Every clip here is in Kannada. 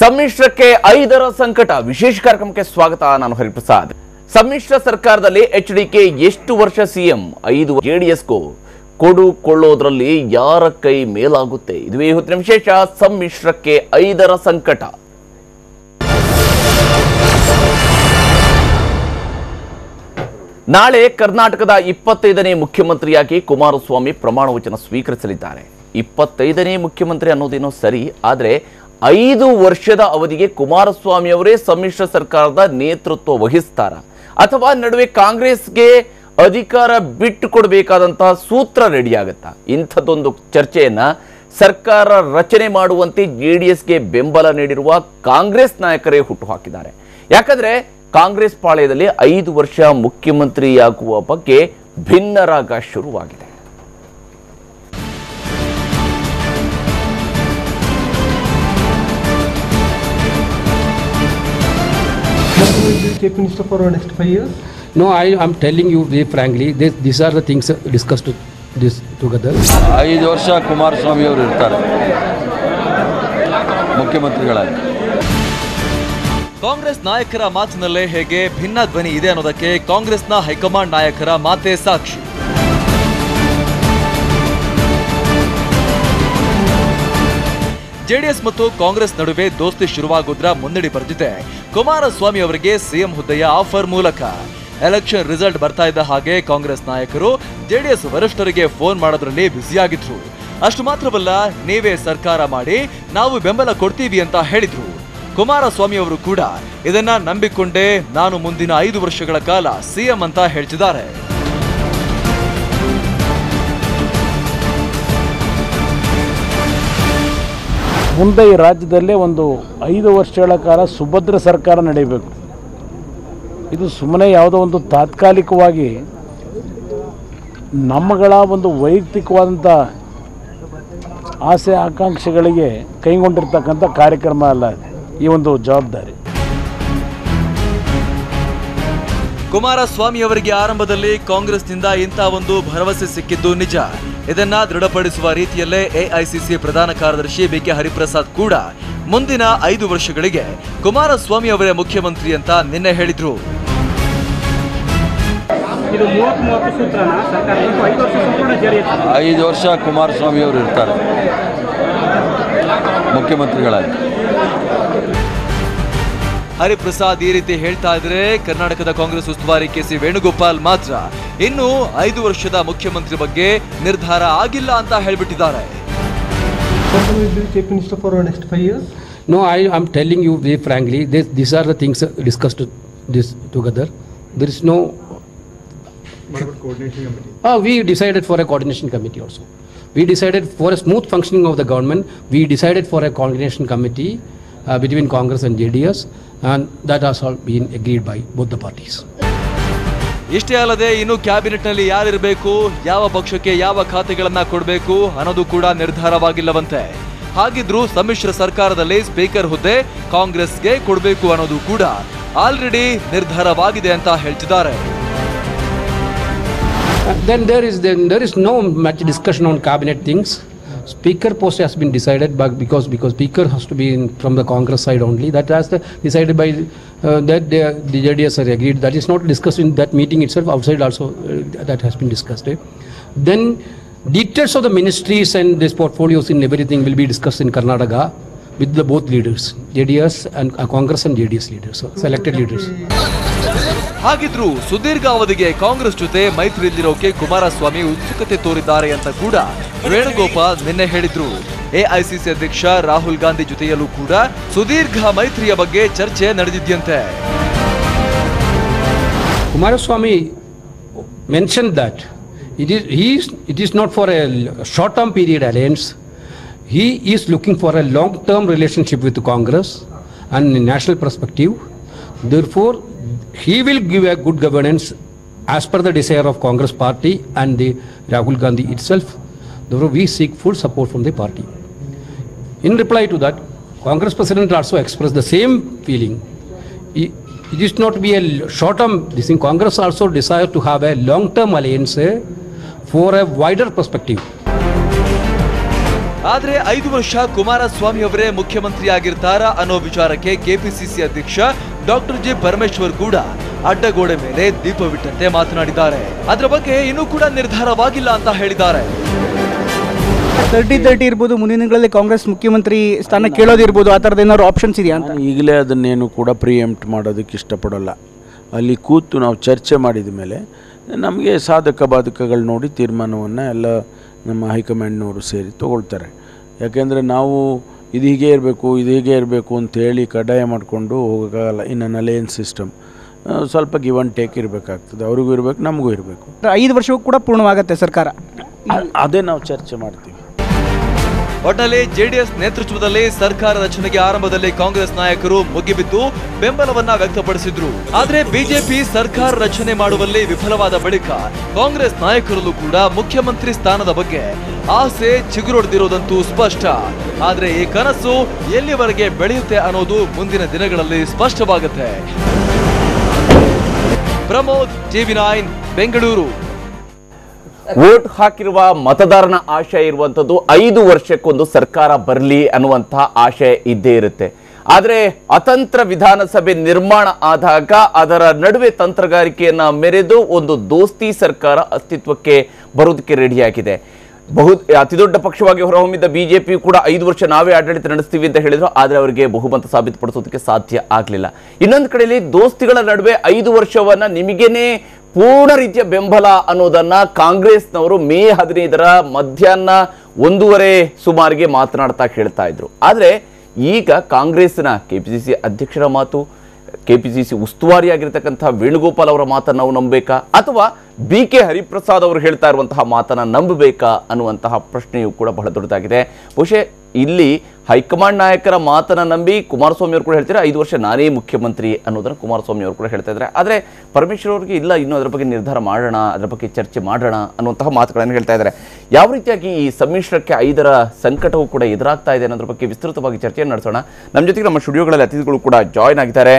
ಸಮ್ಮಿಶ್ರಕ್ಕೆ 5ರ ಸಂಕಟ ವಿಶೇಷ ಕಾರ್ಯಕ್ರಮಕ್ಕೆ ಸ್ವಾಗತ. ನಾನು ಹರಿಪ್ರಸಾದ್. ಸಮ್ಮಿಶ್ರ ಸರ್ಕಾರದಲ್ಲಿ ಎಚ್ಡಿಕೆ ಎಷ್ಟು ವರ್ಷ ಸಿಎಂ? 5 ಜೆಡಿಎಸ್ಗೂ ಕೊಡುಕೊಳ್ಳೋದ್ರಲ್ಲಿ ಯಾರ ಕೈ ಮೇಲಾಗುತ್ತೆ? ಇದುವೇ ಹೊತ್ತಿನ ವಿಶೇಷ. ಸಮ್ಮಿಶ್ರಕ್ಕೆ 5ರ ಸಂಕಟ. ನಾಳೆ ಕರ್ನಾಟಕದ 25ನೇ ಮುಖ್ಯಮಂತ್ರಿಯಾಗಿ ಕುಮಾರಸ್ವಾಮಿ ಪ್ರಮಾಣ ವಚನ ಸ್ವೀಕರಿಸಲಿದ್ದಾರೆ. 25ನೇ ಮುಖ್ಯಮಂತ್ರಿ ಅನ್ನೋದೇನೋ ಸರಿ, ಆದರೆ 5 ವರ್ಷದ ಅವಧಿಗೆ ಕುಮಾರಸ್ವಾಮಿ ಅವರೇ ಸಮ್ಮಿಶ್ರ ಸರ್ಕಾರದ ನೇತೃತ್ವ ವಹಿಸ್ತಾರ ಅಥವಾ ನಡುವೆ ಕಾಂಗ್ರೆಸ್ಗೆ ಅಧಿಕಾರ ಬಿಟ್ಟು ಕೊಡಬೇಕಾದಂತಹ ಸೂತ್ರ ರೆಡಿ ಆಗುತ್ತಾ? ಇಂಥದ್ದೊಂದು ಚರ್ಚೆಯನ್ನ ಸರ್ಕಾರ ರಚನೆ ಮಾಡುವಂತೆ ಜೆಡಿಎಸ್ಗೆ ಬೆಂಬಲ ನೀಡಿರುವ ಕಾಂಗ್ರೆಸ್ ನಾಯಕರೇ ಹುಟ್ಟುಹಾಕಿದ್ದಾರೆ. ಯಾಕಂದ್ರೆ ಕಾಂಗ್ರೆಸ್ ಪಾಳೆಯದಲ್ಲಿ 5 ವರ್ಷ ಮುಖ್ಯಮಂತ್ರಿಯಾಗುವ ಬಗ್ಗೆ ಭಿನ್ನರಾಗ ಶುರುವಾಗಿದೆ. Chief Minister for the next 5 years? No, I am telling you very frankly, these are the things discussed this together. 5 ವರ್ಷ ಕುಮಾರಸ್ವಾಮಿ ಅವರು ಇರ್ತಾರೆ ಮುಖ್ಯಮಂತ್ರಿಗಳಾಗಿ. ಕಾಂಗ್ರೆಸ್ ನಾಯಕರ ಮಾತಿನಲ್ಲೇ ಹೇಗೆ ಭಿನ್ನ ಧ್ವನಿ ಇದೆ ಅನ್ನೋದಕ್ಕೆ ಕಾಂಗ್ರೆಸ್ನ ಹೈಕಮಾಂಡ್ ನಾಯಕರ ಮಾತೇ ಸಾಕ್ಷಿ. ಜೆಡಿಎಸ್ ಮತ್ತು ಕಾಂಗ್ರೆಸ್ ನಡುವೆ ದೋಸ್ತಿ ಶುರುವಾಗೋದ್ರ ಮುನ್ನಡಿ ಬರೆದಿದೆ ಕುಮಾರಸ್ವಾಮಿ ಅವರಿಗೆ ಸಿಎಂ ಹುದ್ದೆಯ ಆಫರ್ ಮೂಲಕ. ಎಲೆಕ್ಷನ್ ರಿಸಲ್ಟ್ ಬರ್ತಾ ಇದ್ದ ಹಾಗೆ ಕಾಂಗ್ರೆಸ್ ನಾಯಕರು ಜೆಡಿಎಸ್ ವರಿಷ್ಠರಿಗೆ ಫೋನ್ ಮಾಡೋದ್ರಲ್ಲಿ ಬ್ಯುಸಿಯಾಗಿದ್ರು. ಅಷ್ಟು ಮಾತ್ರವಲ್ಲ, ನೀವೇ ಸರ್ಕಾರ ಮಾಡಿ, ನಾವು ಬೆಂಬಲ ಕೊಡ್ತೀವಿ ಅಂತ ಹೇಳಿದ್ರು. ಕುಮಾರಸ್ವಾಮಿ ಅವರು ಕೂಡ ಇದನ್ನ ನಂಬಿಕೊಂಡೇ ನಾನು ಮುಂದಿನ 5 ವರ್ಷಗಳ ಕಾಲ ಸಿಎಂ ಅಂತ ಹೇಳ್ತಿದ್ದಾರೆ. ಮುಂದೆ ಈ ರಾಜ್ಯದಲ್ಲೇ ಒಂದು 5 ವರ್ಷಗಳ ಕಾಲ ಸುಭದ್ರ ಸರ್ಕಾರ ನಡೆಯಬೇಕು. ಇದು ಸುಮ್ಮನೆ ಯಾವುದೋ ಒಂದು ತಾತ್ಕಾಲಿಕವಾಗಿ ನಮ್ಮಗಳ ಒಂದು ವೈಯಕ್ತಿಕವಾದಂಥ ಆಸೆ ಆಕಾಂಕ್ಷೆಗಳಿಗೆ ಕೈಗೊಂಡಿರ್ತಕ್ಕಂಥ ಕಾರ್ಯಕ್ರಮ ಅಲ್ಲ ಈ ಒಂದು ಜವಾಬ್ದಾರಿ. ಕುಮಾರಸ್ವಾಮಿ ಅವರಿಗೆ ಆರಂಭದಲ್ಲಿ ಕಾಂಗ್ರೆಸ್ನಿಂದ ಇಂಥ ಒಂದು ಭರವಸೆ ಸಿಕ್ಕಿದ್ದು ನಿಜ. ಇದನ್ನ ದೃಢಪಡಿಸುವ ರೀತಿಯಲ್ಲೇ ಎಐಸಿಸಿ ಪ್ರಧಾನ ಕಾರ್ಯದರ್ಶಿ ಬಿಕೆ ಹರಿಪ್ರಸಾದ್ ಕೂಡ ಮುಂದಿನ 5 ವರ್ಷಗಳಿಗೆ ಕುಮಾರಸ್ವಾಮಿ ಅವರೇ ಮುಖ್ಯಮಂತ್ರಿ ಅಂತ ನಿನ್ನೆ ಹೇಳಿದ್ರು. 5 ವರ್ಷ ಕುಮಾರಸ್ವಾಮಿ ಅವರು ಇರ್ತಾರೆ ಮುಖ್ಯಮಂತ್ರಿಗಳಾಗಿ. ಹರಿಪ್ರಸಾದ್ ಈ ರೀತಿ ಹೇಳ್ತಾ ಇದ್ರೆ ಕರ್ನಾಟಕದ ಕಾಂಗ್ರೆಸ್ ಉಸ್ತುವಾರಿ ಕೆಸಿ ವೇಣುಗೋಪಾಲ್ ಮಾತ್ರ ಇನ್ನು 5 ವರ್ಷದ ಮುಖ್ಯಮಂತ್ರಿ ಬಗ್ಗೆ ನಿರ್ಧಾರ ಆಗಿಲ್ಲ ಅಂತ ಹೇಳ್ಬಿಟ್ಟಿದ್ದಾರೆ. Chief Minister for the next 5 years? No, I am telling you very frankly, these are the things discussed this together. There is no. What about coordination committee? We decided for a coordination committee also. We decided for a smooth functioning of the government. We decided for a coordination committee between Congress and JDS, and that has all been agreed by both the parties. ಇಷ್ಟೇ ಅಲ್ಲದೆ ಇನ್ನು ಕ್ಯಾಬಿನೆಟ್ನಲ್ಲಿ ಯಾರಿರಬೇಕು, ಯಾವ ಪಕ್ಷಕ್ಕೆ ಯಾವ ಖಾತೆಗಳನ್ನ ಕೊಡಬೇಕು ಅನ್ನೋದು ಕೂಡ ನಿರ್ಧಾರವಾಗಿಲ್ಲವಂತೆ. ಹಾಗಿದ್ರೂ ಸಮ್ಮಿಶ್ರ ಸರ್ಕಾರದಲ್ಲಿ ಸ್ಪೀಕರ್ ಹುದ್ದೆ ಕಾಂಗ್ರೆಸ್ಗೆ ಕೊಡಬೇಕು ಅನ್ನೋದು ಕೂಡ ಆಲ್ರೆಡಿ ನಿರ್ಧಾರವಾಗಿದೆ ಅಂತ ಹೇಳ್ತಿದ್ದಾರೆ. Then there is no much discussion on cabinet things. Speaker post has been decided because speaker has to be from the Congress side only. That has decided by that the JDS are agreed. That is not discussed in that meeting itself. Outside also that has been discussed. Then details of the ministries and these portfolios and everything will be discussed in Karnataka with the both leaders, JDS and Congress and JDS leaders, so selected leaders. ಹಾಗಿದ್ರು ಸುದೀರ್ಘ ಅವಧಿಗೆ ಕಾಂಗ್ರೆಸ್ ಜೊತೆ ಮೈತ್ರಿಯಲ್ಲಿರೋಕೆ ಕುಮಾರಸ್ವಾಮಿ ಉತ್ಸುಕತೆ ತೋರಿದ್ದಾರೆ ಅಂತ ಕೂಡ ವೇಣುಗೋಪಾಲ್ ನಿನ್ನೆ ಹೇಳಿದ್ರು. ಎಐಸಿಸಿ ಅಧ್ಯಕ್ಷ ರಾಹುಲ್ ಗಾಂಧಿ ಜೊತೆಯಲ್ಲೂ ಕೂಡ ಸುದೀರ್ಘ ಮೈತ್ರಿಯ ಬಗ್ಗೆ ಚರ್ಚೆ ನಡೆದಿದ್ಯಂತೆ. Kumaraswamy mentioned that it is not for a short-term period alliance. He is looking for a long-term relationship with Congress and national perspective. Therefore, he will give a good governance as per the desire of Congress party and the Rahul Gandhi itself. Therefore, we seek full support from the party. In reply to that, Congress President also expressed the same feeling. It is not to be a short-term. This thing, Congress also desire to have a long-term alliance for a wider perspective. ಆದ್ರೆ 5 ವರ್ಷ ಕುಮಾರಸ್ವಾಮಿ ಅವರೇ ಮುಖ್ಯಮಂತ್ರಿ ಆಗಿರ್ತಾರಾ ಅನ್ನೋ ವಿಚಾರಕ್ಕೆ ಕೆಪಿಸಿಸಿ ಅಧ್ಯಕ್ಷ ಡಾಕ್ಟರ್ ಜಿ ಪರಮೇಶ್ವರ್ ಕೂಡ ಅಡ್ಡಗೋಡೆ ಮೇಲೆ ದೀಪವಿಟ್ಟಂತೆ ಮಾತನಾಡಿದ್ದಾರೆ. ಅದರ ಬಗ್ಗೆ ಇನ್ನೂ ಕೂಡ ನಿರ್ಧಾರವಾಗಿಲ್ಲ ಅಂತ ಹೇಳಿದ್ದಾರೆ. 30-30 ಇರ್ಬೋದು, ಮುಂದಿನ ದಿನಗಳಲ್ಲಿ ಕಾಂಗ್ರೆಸ್ ಮುಖ್ಯಮಂತ್ರಿ ಸ್ಥಾನ ಕೇಳೋದಿರ್ಬೋದು, ಆ ಥರದ್ದು ಏನಾದ್ರು ಆಪ್ಷನ್ಸ್ ಇದೆಯಾ ಅಂತ? ಈಗಲೇ ಅದನ್ನೇನು ಕೂಡ ಪ್ರಿಯೆಂಪ್ಟ್ ಮಾಡೋದಕ್ಕೆ ಇಷ್ಟಪಡೋಲ್ಲ. ಅಲ್ಲಿ ಕೂತು ನಾವು ಚರ್ಚೆ ಮಾಡಿದ ಮೇಲೆ ನಮಗೆ ಸಾಧಕ ಬಾಧಕಗಳು ನೋಡಿ ತೀರ್ಮಾನವನ್ನು ಎಲ್ಲ ನಮ್ಮ ಹೈಕಮಾಂಡ್ನವರು ಸೇರಿ ತೊಗೊಳ್ತಾರೆ. ಯಾಕೆಂದರೆ ನಾವು ಇದು ಹೀಗೆ ಇರಬೇಕು ಅಂತೇಳಿ ಕಡ್ಡಾಯ ಮಾಡಿಕೊಂಡು ಹೋಗೋಕ್ಕಾಗಲ್ಲ. ಇನ್ನು ಅಲಯನ್ಸ್ ಸಿಸ್ಟಮ್ ಸ್ವಲ್ಪ ಗಿವ್ ಆ್ಯಂಡ್ ಟೇಕ್ ಇರಬೇಕಾಗ್ತದೆ. ಅವ್ರಿಗೂ ಇರಬೇಕು, ನಮಗೂ ಇರಬೇಕು. 5 ವರ್ಷಕ್ಕೂ ಕೂಡ ಪೂರ್ಣವಾಗುತ್ತೆ ಸರ್ಕಾರ, ಅದೇ ನಾವು ಚರ್ಚೆ ಮಾಡ್ತೀವಿ. ಒಟ್ಟಿನಲ್ಲಿ ಜೆಡಿಎಸ್ ನೇತೃತ್ವದಲ್ಲಿ ಸರ್ಕಾರ ರಚನೆಗೆ ಆರಂಭದಲ್ಲಿ ಕಾಂಗ್ರೆಸ್ ನಾಯಕರು ಮುಗಿಬಿದ್ದು ಬೆಂಬಲವನ್ನ ವ್ಯಕ್ತಪಡಿಸಿದ್ರು. ಆದ್ರೆ ಬಿಜೆಪಿ ಸರ್ಕಾರ ರಚನೆ ಮಾಡುವಲ್ಲಿ ವಿಫಲವಾದ ಬಳಿಕ ಕಾಂಗ್ರೆಸ್ ನಾಯಕರಲ್ಲೂ ಕೂಡ ಮುಖ್ಯಮಂತ್ರಿ ಸ್ಥಾನದ ಬಗ್ಗೆ ಆಸೆ ಚಿಗುರೊಡೆದಿರುವುದಂತೂ ಸ್ಪಷ್ಟ. ಆದ್ರೆ ಈ ಕನಸು ಎಲ್ಲಿವರೆಗೆ ಬೆಳೆಯುತ್ತೆ ಅನ್ನೋದು ಮುಂದಿನ ದಿನಗಳಲ್ಲಿ ಸ್ಪಷ್ಟವಾಗುತ್ತೆ. ಪ್ರಮೋದ್, TV9 ಬೆಂಗಳೂರು. ವೋಟ್ ಹಾಕಿರುವ ಮತದಾರನ ಆಶಯ ಇರುವಂಥದ್ದು 5 ವರ್ಷಕ್ಕೊಂದು ಸರ್ಕಾರ ಬರಲಿ ಅನ್ನುವಂತಹ ಆಶಯ ಇದ್ದೇ ಇರುತ್ತೆ. ಆದರೆ ಅತಂತ್ರ ವಿಧಾನಸಭೆ ನಿರ್ಮಾಣ ಆದಾಗ ಅದರ ನಡುವೆ ತಂತ್ರಗಾರಿಕೆಯನ್ನ ಮೆರೆದು ಒಂದು ದೋಸ್ತಿ ಸರ್ಕಾರ ಅಸ್ತಿತ್ವಕ್ಕೆ ಬರೋದಕ್ಕೆ ರೆಡಿಯಾಗಿದೆ. ಅತಿದೊಡ್ಡ ಪಕ್ಷವಾಗಿ ಹೊರಹೊಮ್ಮಿದ್ದ ಬಿಜೆಪಿ ಕೂಡ 5 ವರ್ಷ ನಾವೇ ಆಡಳಿತ ನಡೆಸ್ತೀವಿ ಅಂತ ಹೇಳಿದ್ರು. ಆದರೆ ಅವರಿಗೆ ಬಹುಮತ ಸಾಬೀತುಪಡಿಸೋದಕ್ಕೆ ಸಾಧ್ಯ ಆಗಲಿಲ್ಲ. ಇನ್ನೊಂದು ಕಡೆಯಲ್ಲಿ ದೋಸ್ತಿಗಳ ನಡುವೆ 5 ವರ್ಷವನ್ನ ನಿಮಗೇನೆ ಪೂರ್ಣ ರೀತಿಯ ಬೆಂಬಲ ಅನ್ನೋದನ್ನ ಕಾಂಗ್ರೆಸ್ನವರು ಮೇ 15ರ ಮಧ್ಯಾಹ್ನ 1:30 ಸುಮಾರಿಗೆ ಮಾತನಾಡ್ತಾ ಹೇಳ್ತಾ ಇದ್ರು. ಆದರೆ ಈಗ ಕಾಂಗ್ರೆಸ್ನ ಕೆಪಿಸಿಸಿ ಅಧ್ಯಕ್ಷರ ಮಾತು, ಕೆಪಿಸಿಸಿ ಉಸ್ತುವಾರಿಯಾಗಿರ್ತಕ್ಕಂಥ ವೇಣುಗೋಪಾಲ್ ಅವರ ಮಾತನ್ನು ನಾವು ನಂಬಬೇಕಾ ಅಥವಾ BK ಹರಿಪ್ರಸಾದ್ ಅವರು ಹೇಳ್ತಾ ಇರುವಂತಹ ಮಾತನ್ನ ನಂಬಬೇಕಾ ಅನ್ನುವಂತಹ ಪ್ರಶ್ನೆಯೂ ಕೂಡ ಬಹಳ ದೊಡ್ಡದಾಗಿದೆ. ಬಹುಶಃ ಇಲ್ಲಿ ಹೈಕಮಾಂಡ್ ನಾಯಕರ ಮಾತನ್ನ ನಂಬಿ ಕುಮಾರಸ್ವಾಮಿ ಅವರು ಕೂಡ ಹೇಳ್ತಾರೆ 5 ವರ್ಷ ನಾನೇ ಮುಖ್ಯಮಂತ್ರಿ ಅನ್ನೋದನ್ನು ಕುಮಾರಸ್ವಾಮಿ ಅವರು ಕೂಡ ಹೇಳ್ತಾ ಇದ್ದಾರೆ. ಆದರೆ ಪರಮೇಶ್ವರ್ ಅವರಿಗೆ ಇಲ್ಲ, ಇನ್ನೂ ಅದರ ಬಗ್ಗೆ ನಿರ್ಧಾರ ಮಾಡೋಣ, ಅದರ ಬಗ್ಗೆ ಚರ್ಚೆ ಮಾಡೋಣ ಅನ್ನುವಂತಹ ಮಾತುಗಳನ್ನು ಹೇಳ್ತಾ ಇದ್ದಾರೆ. ಯಾವ ರೀತಿಯಾಗಿ ಈ ಸಮ್ಮಿಶ್ರಕ್ಕೆ 5ರ ಸಂಕಟವೂ ಕೂಡ ಎದುರಾಗ್ತಾ ಇದೆ ಅನ್ನೋದ್ರ ಬಗ್ಗೆ ವಿಸ್ತೃತವಾಗಿ ಚರ್ಚೆಯನ್ನು ನಡೆಸೋಣ. ನಮ್ಮ ಜೊತೆಗೆ ನಮ್ಮ ಸ್ಟುಡಿಯೋಗಳಲ್ಲಿ ಅತಿಥಿಗಳು ಕೂಡ ಜಾಯ್ನ್ ಆಗಿದ್ದಾರೆ.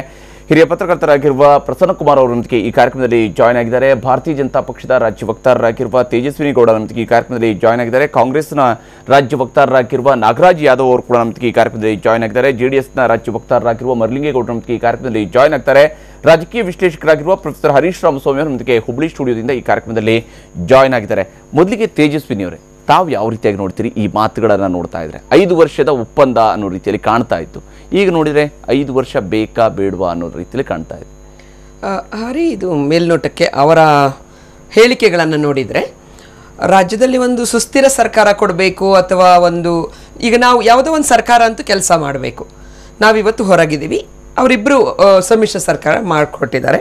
ಹಿರಿಯ ಪತ್ರಕರ್ತರಾಗಿರುವ ಪ್ರಸನ್ನ ಕುಮಾರ್ ಅವರೊಂದಿಗೆ ಈ ಕಾರ್ಯಕ್ರಮದಲ್ಲಿ ಜಾಯ್ನ್ ಆಗಿದ್ದಾರೆ. ಭಾರತೀಯ ಜನತಾ ಪಕ್ಷದ ರಾಜ್ಯ ವಕ್ತಾರರಾಗಿರುವ ತೇಜಸ್ವಿನಿ ಗೌಡ ನಮ್ಮೊಂದಿಗೆ ಈ ಕಾರ್ಯಕ್ರಮದಲ್ಲಿ ಜಾಯ್ನ್ ಆಗಿದ್ದಾರೆ. ಕಾಂಗ್ರೆಸ್ನ ರಾಜ್ಯ ವಕ್ತಾರರಾಗಿರುವ ನಾಗರಾಜ್ ಯಾದವ್ ಅವರು ಕೂಡ ನಮ್ಮೊಂದಿಗೆ ಈ ಕಾರ್ಯಕ್ರಮದಲ್ಲಿ ಜಾಯ್ನ್ ಆಗಿದ್ದಾರೆ. ಜೆಡಿಎಸ್ನ ರಾಜ್ಯ ವಕ್ತಾರರಾಗಿರುವ ಮರಲಿಂಗೇಗೌಡ ನಮ್ಮೊಂದಿಗೆ ಈ ಕಾರ್ಯಕ್ರಮದಲ್ಲಿ ಜಾಯ್ನ್ ಆಗ್ತಾರೆ. ರಾಜಕೀಯ ವಿಶ್ಲೇಷಕರಾಗಿರುವ ಪ್ರೊಫೆಸರ್ ಹರೀಶ್ ರಾಮಸ್ವಾಮಿ ಅವರು ನಮ್ಮೊಂದಿಗೆ ಹುಬ್ಳಿ ಸ್ಟುಡಿಯೋದಿಂದ ಈ ಕಾರ್ಯಕ್ರಮದಲ್ಲಿ ಜಾಯ್ನ್ ಆಗಿದ್ದಾರೆ. ಮೊದಲಿಗೆ ತೇಜಸ್ವಿನಿ ಅವರೇ, ತಾವು ಯಾವ ರೀತಿಯಾಗಿ ನೋಡ್ತೀರಿ ಈ ಮಾತುಗಳನ್ನು ನೋಡ್ತಾ ಇದ್ರೆ? 5 ವರ್ಷದ ಒಪ್ಪಂದ ಅನ್ನೋ ರೀತಿಯಲ್ಲಿ ಕಾಣ್ತಾ ಇತ್ತು, ಈಗ ನೋಡಿದರೆ 5 ವರ್ಷ ಬೇಕಾ ಬೇಡವಾ ಅನ್ನೋ ರೀತಿಯಲ್ಲಿ ಕಾಣ್ತಾ ಇದೆ. ಹರಿ, ಇದು ಮೇಲ್ನೋಟಕ್ಕೆ ಅವರ ಹೇಳಿಕೆಗಳನ್ನು ನೋಡಿದರೆ ರಾಜ್ಯದಲ್ಲಿ ಒಂದು ಸುಸ್ಥಿರ ಸರ್ಕಾರ ಕೊಡಬೇಕು ಅಥವಾ ಈಗ ನಾವು ಯಾವುದೋ ಒಂದು ಸರ್ಕಾರ ಅಂತೂ ಕೆಲಸ ಮಾಡಬೇಕು. ನಾವಿವತ್ತು ಹೊರಗಿದ್ದೀವಿ, ಅವರಿಬ್ಬರು ಸಮ್ಮಿಶ್ರ ಸರ್ಕಾರ ಮಾಡಿಕೊಟ್ಟಿದ್ದಾರೆ.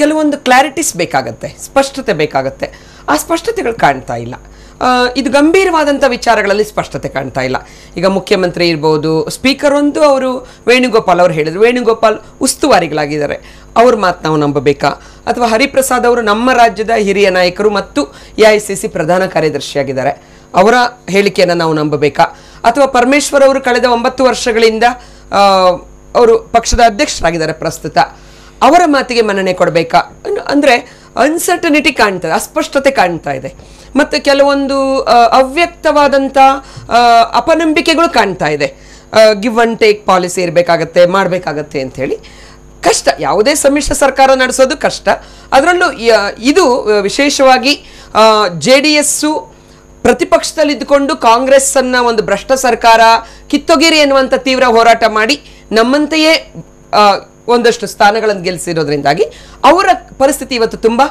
ಕೆಲವೊಂದು ಕ್ಲಾರಿಟೀಸ್ ಬೇಕಾಗತ್ತೆ, ಸ್ಪಷ್ಟತೆ ಬೇಕಾಗತ್ತೆ. ಆ ಸ್ಪಷ್ಟತೆಗಳು ಕಾಣ್ತಾ ಇಲ್ಲ. ಇದು ಗಂಭೀರವಾದಂಥ ವಿಚಾರಗಳಲ್ಲಿ ಸ್ಪಷ್ಟತೆ ಕಾಣ್ತಾ ಇಲ್ಲ. ಈಗ ಮುಖ್ಯಮಂತ್ರಿ ಇರ್ಬೋದು, ಸ್ಪೀಕರ್ ಅವರು ವೇಣುಗೋಪಾಲ್ ಅವರು ಹೇಳಿದರು, ವೇಣುಗೋಪಾಲ್ ಉಸ್ತುವಾರಿಗಳಾಗಿದ್ದಾರೆ, ಅವ್ರ ಮಾತು ನಾವು ನಂಬಬೇಕಾ? ಅಥವಾ ಹರಿಪ್ರಸಾದ್ ಅವರು ನಮ್ಮ ರಾಜ್ಯದ ಹಿರಿಯ ನಾಯಕರು ಮತ್ತು AICC ಪ್ರಧಾನ ಕಾರ್ಯದರ್ಶಿಯಾಗಿದ್ದಾರೆ, ಅವರ ಹೇಳಿಕೆಯನ್ನು ನಾವು ನಂಬಬೇಕಾ? ಅಥವಾ ಪರಮೇಶ್ವರ್ ಅವರು ಕಳೆದ 9 ವರ್ಷಗಳಿಂದ ಅವರು ಪಕ್ಷದ ಅಧ್ಯಕ್ಷರಾಗಿದ್ದಾರೆ ಪ್ರಸ್ತುತ, ಅವರ ಮಾತಿಗೆ ಮನ್ನಣೆ ಕೊಡಬೇಕಾ? ಅಂದರೆ ಅನ್ಸರ್ಟನಿಟಿ ಕಾಣ್ತದೆ, ಅಸ್ಪಷ್ಟತೆ ಕಾಣ್ತಾ ಇದೆ. ಮತ್ತು ಕೆಲವೊಂದು ಅವ್ಯಕ್ತವಾದಂಥ ಅಪನಂಬಿಕೆಗಳು ಕಾಣ್ತಾ ಇದೆ. ಗಿವ್ ಅಂಡ್ ಟೇಕ್ ಪಾಲಿಸಿ ಇರಬೇಕಾಗತ್ತೆ, ಮಾಡಬೇಕಾಗತ್ತೆ ಅಂಥೇಳಿ. ಕಷ್ಟ, ಯಾವುದೇ ಸಮ್ಮಿಶ್ರ ಸರ್ಕಾರ ನಡೆಸೋದು ಕಷ್ಟ. ಅದರಲ್ಲೂ ಇದು ವಿಶೇಷವಾಗಿ JDS ಪ್ರತಿಪಕ್ಷದಲ್ಲಿದ್ದುಕೊಂಡು ಕಾಂಗ್ರೆಸ್ಸನ್ನು ಒಂದು ಭ್ರಷ್ಟ ಸರ್ಕಾರ, ಕಿತ್ತೊಗೆರಿ ಎನ್ನುವಂಥ ತೀವ್ರ ಹೋರಾಟ ಮಾಡಿ ನಮ್ಮಂತೆಯೇ ಒಂದಷ್ಟು ಸ್ಥಾನಗಳನ್ನು ಗೆಲ್ಲಿಸಿರೋದ್ರಿಂದಾಗಿ ಅವರ ಪರಿಸ್ಥಿತಿ ಇವತ್ತು ತುಂಬಾ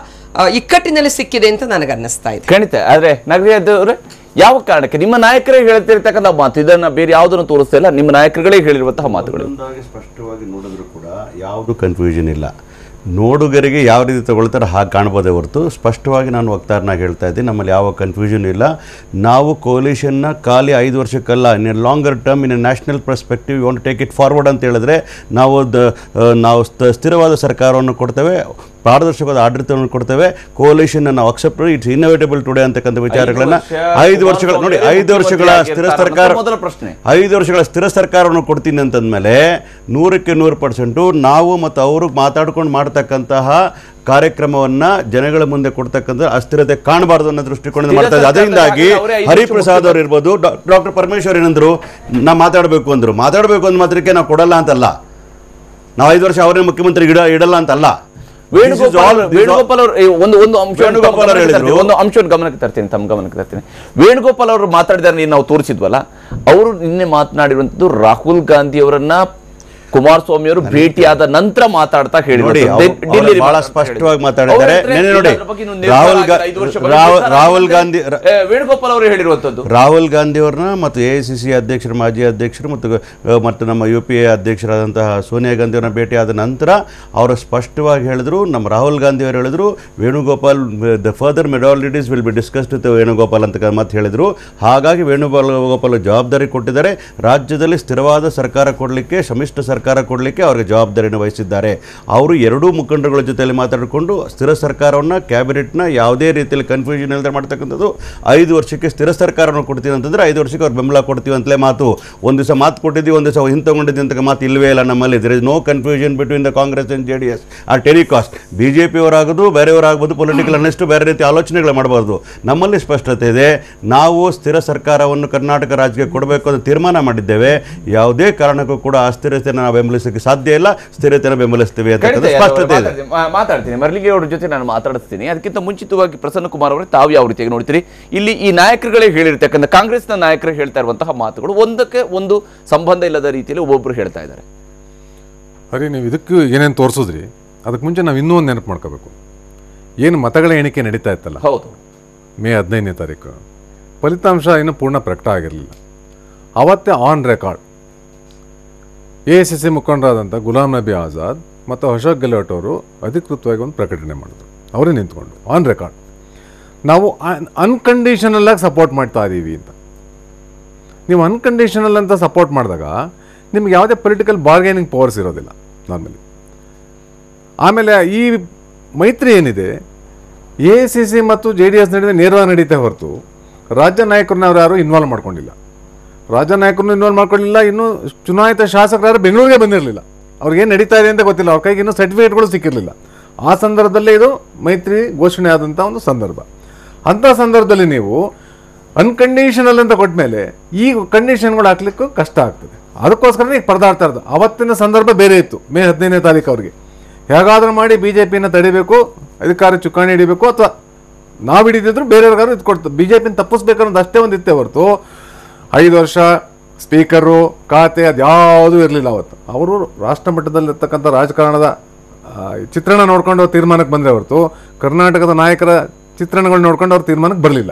ಇಕ್ಕಟ್ಟಿನಲ್ಲಿ ಸಿಕ್ಕಿದೆ ಅಂತ ನನಗನ್ನಿಸ್ತಾ ಇದೆ. ಖಂಡಿತ. ಆದ್ರೆ ನಗರಿಯದವ್ರೆ, ಯಾವ ಕಾರಣಕ್ಕೆ ನಿಮ್ಮ ನಾಯಕರೇ ಹೇಳ್ತಿರ್ತಕ್ಕಂಥ ಮಾತು, ಇದನ್ನ ಬೇರೆ ಯಾವುದನ್ನು ತೋರಿಸ್ತಾ ಇಲ್ಲ, ನಿಮ್ಮ ನಾಯಕರುಗಳೇ ಹೇಳಿರುವಂತಹ ಮಾತುಗಳು ಸ್ಪಷ್ಟವಾಗಿ ನೋಡಿದ್ರು ಕೂಡ ಯಾವುದು ಕನ್ಫ್ಯೂಷನ್ ಇಲ್ಲ. ನೋಡುಗರಿಗೆ ಯಾವ ರೀತಿ ತಗೊಳ್ತಾರೆ ಹಾಗೆ ಕಾಣ್ಬೋದೇ ಹೊರತು ಸ್ಪಷ್ಟವಾಗಿ ನಾನು ವಕ್ತಾರನಾಗಿ ಹೇಳ್ತಾ ಇದ್ದೀನಿ, ನಮ್ಮಲ್ಲಿ ಯಾವ ಕನ್ಫ್ಯೂಷನ್ ಇಲ್ಲ. ನಾವು ಕೋಲಿಷನ್ನ ಖಾಲಿ 5 ವರ್ಷಕ್ಕಲ್ಲ, in a longer term, in a national perspective you want take it forward ಅಂತ ಹೇಳಿದ್ರೆ ನಾವು ಸ್ಥಿರವಾದ ಸರ್ಕಾರವನ್ನು ಕೊಡ್ತೇವೆ. ಪಾರದರ್ಶಕವಾದ ಆಡಳಿತವನ್ನು ಕೊಡ್ತೇವೆ. ಕೋಲಿಷನ್ ನಾವು ಅಕ್ಸೆಪ್ಟ್ ಇಟ್ಸ್ ಇನ್ಎವಿಟಬಲ್ ಟುಡೇ ಅಂತಕ್ಕಂಥ ವಿಚಾರಗಳನ್ನ 5 ವರ್ಷಗಳ ನೋಡಿ 5 ವರ್ಷಗಳ ಸ್ಥಿರ ಸರ್ಕಾರ 5 ವರ್ಷಗಳ ಸ್ಥಿರ ಸರ್ಕಾರವನ್ನು ಕೊಡ್ತೀನಿ ಅಂತಂದ್ಮೇಲೆ 100ಕ್ಕೆ 100% ನಾವು ಮತ್ತು ಅವರು ಮಾತಾಡ್ಕೊಂಡು ಮಾಡ್ತಕ್ಕಂತಹ ಕಾರ್ಯಕ್ರಮವನ್ನ ಜನಗಳ ಮುಂದೆ ಕೊಡ್ತಕ್ಕಂಥ ಅಸ್ಥಿರತೆ ಕಾಣಬಾರದು ಅನ್ನೋ ದೃಷ್ಟಿಕೋನದಿಂದ ಮಾಡ್ತಾ ಇದ್ದಾರೆ. ಅದರಿಂದಾಗಿ ಹರಿಪ್ರಸಾದ್ ಅವರು ಇರ್ಬೋದು, ಡಾಕ್ಟರ್ ಪರಮೇಶ್ವರ್ ಏನಂದ್ರು, ನಾವು ಮಾತಾಡಬೇಕು ಅಂದ್ರು. ಮಾತಾಡಬೇಕು ಅಂದ ಮಾತ್ರಕ್ಕೆ ನಾವು ಕೊಡಲ್ಲ ಅಂತಲ್ಲ, ನಾವು 5 ವರ್ಷ ಅವರೇ ಮುಖ್ಯಮಂತ್ರಿ ಇಡಲ್ಲ ಅಂತಲ್ಲ. ವೇಣುಗೋಪಾಲ್ ಅವರು ಒಂದು ಅಂಶವನ್ನು ಗಮನಕ್ಕೆ ತರ್ತೀನಿ, ತಮ್ಮ ಗಮನಕ್ಕೆ ತರ್ತೀನಿ. ವೇಣುಗೋಪಾಲ್ ಅವರು ಮಾತಾಡಿದಾರೆ, ನಾವು ತೋರಿಸಿದ್ವಲ್ಲ, ಅವರು ನಿನ್ನೆ ಮಾತನಾಡಿರುವಂತದ್ದು ರಾಹುಲ್ ಗಾಂಧಿ ಅವರನ್ನ ಕುಮಾರಸ್ವಾಮಿ ಅವರು ಭೇಟಿಯಾದ ನಂತರ ಮಾತಾಡ್ತಾ ನೋಡಿ ಬಹಳ ಸ್ಪಷ್ಟವಾಗಿ ಮಾತಾಡಿದ್ದಾರೆ. ನೋಡಿ ರಾಹುಲ್ ಗಾಂಧಿ ವೇಣುಗೋಪಾಲ್ ಅವರು ಹೇಳಿರುವಂತದ್ದು, ರಾಹುಲ್ ಗಾಂಧಿ ಅವ್ರನ್ನ ಮತ್ತು AICC ಅಧ್ಯಕ್ಷರು, ಮಾಜಿ ಅಧ್ಯಕ್ಷರು ಮತ್ತು ನಮ್ಮ UPA ಅಧ್ಯಕ್ಷರಾದಂತಹ ಸೋನಿಯಾ ಗಾಂಧಿ ಅವ್ರನ್ನ ಭೇಟಿಯಾದ ನಂತರ ಅವರು ಸ್ಪಷ್ಟವಾಗಿ ಹೇಳಿದ್ರು, ನಮ್ಮ ರಾಹುಲ್ ಗಾಂಧಿ ಅವರು ಹೇಳಿದ್ರು, Venugopal the further modalities will be discussed with Venugopal ಅಂತ ಮಾತು ಹೇಳಿದ್ರು. ಹಾಗಾಗಿ ವೇಣುಗೋಪಾಲ್ ಜವಾಬ್ದಾರಿ ಕೊಟ್ಟಿದ್ದಾರೆ. ರಾಜ್ಯದಲ್ಲಿ ಸ್ಥಿರವಾದ ಸರ್ಕಾರ ಕೊಡಲಿಕ್ಕೆ, ಸಮ್ಮಿಶ್ರ ಸರ್ಕಾರ ಕೊಡಲಿಕ್ಕೆ ಅವರಿಗೆ ಜವಾಬ್ದಾರಿಯನ್ನು ವಹಿಸಿದ್ದಾರೆ. ಅವರು ಎರಡೂ ಮುಖಂಡರುಗಳ ಜೊತೆಯಲ್ಲಿ ಮಾತಾಡಿಕೊಂಡು ಸ್ಥಿರ ಸರ್ಕಾರವನ್ನು ಕ್ಯಾಬಿನೆಟ್ನ ಯಾವುದೇ ರೀತಿಯಲ್ಲಿ ಕನ್ಫ್ಯೂಷನ್ ಇಲ್ಲದೆ ಮಾಡ್ತಕ್ಕಂಥದ್ದು. 5 ವರ್ಷಕ್ಕೆ ಸ್ಥಿರ ಸರ್ಕಾರವನ್ನು ಕೊಡ್ತೀವಿ ಅಂತಂದರೆ 5 ವರ್ಷಕ್ಕೆ ಅವ್ರು ಬೆಂಬಲ ಕೊಡ್ತೀವಿ ಅಂತಲೇ ಮಾತು. ಒಂದು ದಿವಸ ಮಾತು ಕೊಟ್ಟಿದ್ದೀವಿ, ಒಂದು ದಿವಸ ಹಿಂತಗೊಂಡಿದ್ದೀವಿ ಅಂತ ಮಾತು ಇಲ್ಲವೇ ಇಲ್ಲ ನಮ್ಮಲ್ಲಿ. There is no confusion between the Congress and JDS or any cost. BJP ಅವರಾಗೋದು ಬೇರೆಯವರಾಗ್ಬೋದು, ಪೊಲಿಟಿಕಲ್ ಅನ್ನೆಷ್ಟು ಬೇರೆ ರೀತಿ ಆಲೋಚನೆಗಳು ಮಾಡಬಾರ್ದು. ನಮ್ಮಲ್ಲಿ ಸ್ಪಷ್ಟತೆ ಇದೆ, ನಾವು ಸ್ಥಿರ ಸರ್ಕಾರವನ್ನು ಕರ್ನಾಟಕ ರಾಜ್ಯಕ್ಕೆ ಕೊಡಬೇಕು ಅಂತ ತೀರ್ಮಾನ ಮಾಡಿದ್ದೇವೆ. ಯಾವುದೇ ಕಾರಣಕ್ಕೂ ಕೂಡ ಅಸ್ಥಿರತೆಯನ್ನು ನಾವು ಬೆಂಬಲಿಸಲಿಕ್ಕೆ ಸಾಧ್ಯ ಇಲ್ಲ, ಸ್ಥಿರತೆಯನ್ನು ಬೆಂಬಲಿಸ್ತೀವಿ ಅಂತ ಸ್ಪಷ್ಟತೆ ಇದೆ. ಮಾತಾಡ್ತೀನಿ, ಮರಳಿಗೆ ಅವ್ರ ಜೊತೆ ನಾನು ಮಾತಾಡಿಸ್ತೀನಿ. ಅದಕ್ಕಿಂತ ಮುಂಚಿತವಾಗಿ ಪ್ರಸನ್ನ ಕುಮಾರ್ ಅವರೇ, ತಾವು ಯಾವ ರೀತಿಯಾಗಿ ನೋಡ್ತೀರಿ? ಇಲ್ಲಿ ಈ ನಾಯಕರುಗಳೇ ಹೇಳಿರ್ತಕ್ಕಂಥ, ಕಾಂಗ್ರೆಸ್ನ ನಾಯಕರು ಹೇಳ್ತಾ ಇರುವಂತಹ ಮಾತುಗಳು ಒಂದಕ್ಕೆ ಒಂದು ಸಂಬಂಧ ಇಲ್ಲದ ರೀತಿಯಲ್ಲಿ ಒಬ್ಬೊಬ್ರು ಹೇಳ್ತಾ ಇದ್ದಾರೆ. ಹಾಗೆ ನೀವು ಇದಕ್ಕೆ ಏನೇನು ತೋರಿಸಿದ್ರಿ, ಅದಕ್ಕೆ ಮುಂಚೆ ನಾವು ಇನ್ನೂ ಒಂದು ನೆನಪು ಮಾಡ್ಕೋಬೇಕು. ಏನು ಮತಗಳ ಎಣಿಕೆ ನಡೀತಾ ಇತ್ತಲ್ಲ, ಹೌದು, ಮೇ 15ನೇ ತಾರೀಕು ಫಲಿತಾಂಶ ಇನ್ನೂ ಪೂರ್ಣ ಪ್ರಕಟ ಆಗಿರಲಿಲ್ಲ. ಅವತ್ತೇ ಆನ್ ರೆಕಾರ್ಡ್ AICC ಮುಖಂಡರಾದಂಥ ಗುಲಾಂ ನಬಿ ಆಜಾದ್ ಮತ್ತು ಅಶೋಕ್ ಗೆಹ್ಲೋಟ್ ಅವರು ಅಧಿಕೃತವಾಗಿ ಒಂದು ಪ್ರಕಟಣೆ ಮಾಡಿದ್ರು. ಅವರೇ ನಿಂತ್ಕೊಂಡು ಆನ್ ರೆಕಾರ್ಡ್ ನಾವು ಅನ್ಕಂಡೀಷನಲ್ ಆಗಿ ಸಪೋರ್ಟ್ ಮಾಡ್ತಾ ಇದ್ದೀವಿ ಅಂತ. ನೀವು ಅನ್ಕಂಡೀಷನಲ್ ಅಂತ ಸಪೋರ್ಟ್ ಮಾಡಿದಾಗ ನಿಮ್ಗೆ ಯಾವುದೇ ಪೊಲಿಟಿಕಲ್ ಬಾರ್ಗೇನಿಂಗ್ ಪವರ್ಸ್ ಇರೋದಿಲ್ಲ ನಾರ್ಮಲಿ. ಆಮೇಲೆ ಈ ಮೈತ್ರಿ ಏನಿದೆ AICC ಮತ್ತು JDS ನಡುವೆ ನೇರವಾಗಿ ನಡೀತಾ ಹೊರತು ರಾಜ್ಯ ನಾಯಕರನ್ನ ಅವ್ರು ಯಾರು ಇನ್ವಾಲ್ವ್ ಮಾಡ್ಕೊಂಡಿಲ್ಲ. ರಾಜ್ಯ ನಾಯಕರನ್ನು ಇನ್ವಾಲ್ವ್ ಮಾಡ್ಕೊಳ್ಳಿಲ್ಲ. ಇನ್ನು ಚುನಾಯಿತ ಶಾಸಕರು ಯಾರು ಬೆಂಗಳೂರಿಗೆ ಬಂದಿರಲಿಲ್ಲ. ಅವ್ರಿಗೇನು ನಡೀತಾ ಇದೆ ಅಂತ ಗೊತ್ತಿಲ್ಲ, ಅವ್ರ ಕೈಗೆ ಇನ್ನೂ ಸರ್ಟಿಫಿಕೇಟ್ಗಳು ಸಿಕ್ಕಿರಲಿಲ್ಲ. ಆ ಸಂದರ್ಭದಲ್ಲೇ ಇದು ಮೈತ್ರಿ ಘೋಷಣೆ ಆದಂಥ ಒಂದು ಸಂದರ್ಭ. ಅಂಥ ಸಂದರ್ಭದಲ್ಲಿ ನೀವು ಅನ್ಕಂಡೀಷನಲ್ ಅಂತ ಕೊಟ್ಟ ಮೇಲೆ ಈ ಕಂಡೀಷನ್ಗಳು ಹಾಕ್ಲಿಕ್ಕೂ ಕಷ್ಟ ಆಗ್ತದೆ. ಅದಕ್ಕೋಸ್ಕರ ಈಗ ಪರದಾಡ್ತಾ ಇರೋದು. ಅವತ್ತಿನ ಸಂದರ್ಭ ಬೇರೆ ಇತ್ತು, ಮೇ 15ನೇ ತಾರೀಕು ಅವ್ರಿಗೆ ಹೇಗಾದರೂ ಮಾಡಿ BJPನ ತಡಿಬೇಕು, ಅಧಿಕಾರ ಚುಕ್ಕಾಣಿ ಹಿಡಿಬೇಕು, ಅಥವಾ ನಾವು ಹಿಡಿದಿದ್ರು ಬೇರೆಯವ್ರಿಗಾದ್ರು ಇದು ಕೊಡ್ತು. BJPನ ತಪ್ಪಿಸ್ಬೇಕು ಅನ್ನೋದು ಅಷ್ಟೇ ಒಂದು ಇತ್ತೇ ಹೊರತು 5 ವರ್ಷ ಸ್ಪೀಕರು ಖಾತೆ ಅದ್ಯಾವುದೂ ಇರಲಿಲ್ಲ ಅವತ್ತು. ಅವರು ರಾಷ್ಟ್ರ ಮಟ್ಟದಲ್ಲಿರ್ತಕ್ಕಂಥ ರಾಜಕಾರಣದ ಚಿತ್ರಣ ನೋಡ್ಕೊಂಡು ತೀರ್ಮಾನಕ್ಕೆ ಬಂದರೆ ಹೊರತು ಕರ್ನಾಟಕದ ನಾಯಕರ ಚಿತ್ರಣಗಳು ನೋಡ್ಕೊಂಡು ಅವ್ರು ತೀರ್ಮಾನಕ್ಕೆ ಬರಲಿಲ್ಲ.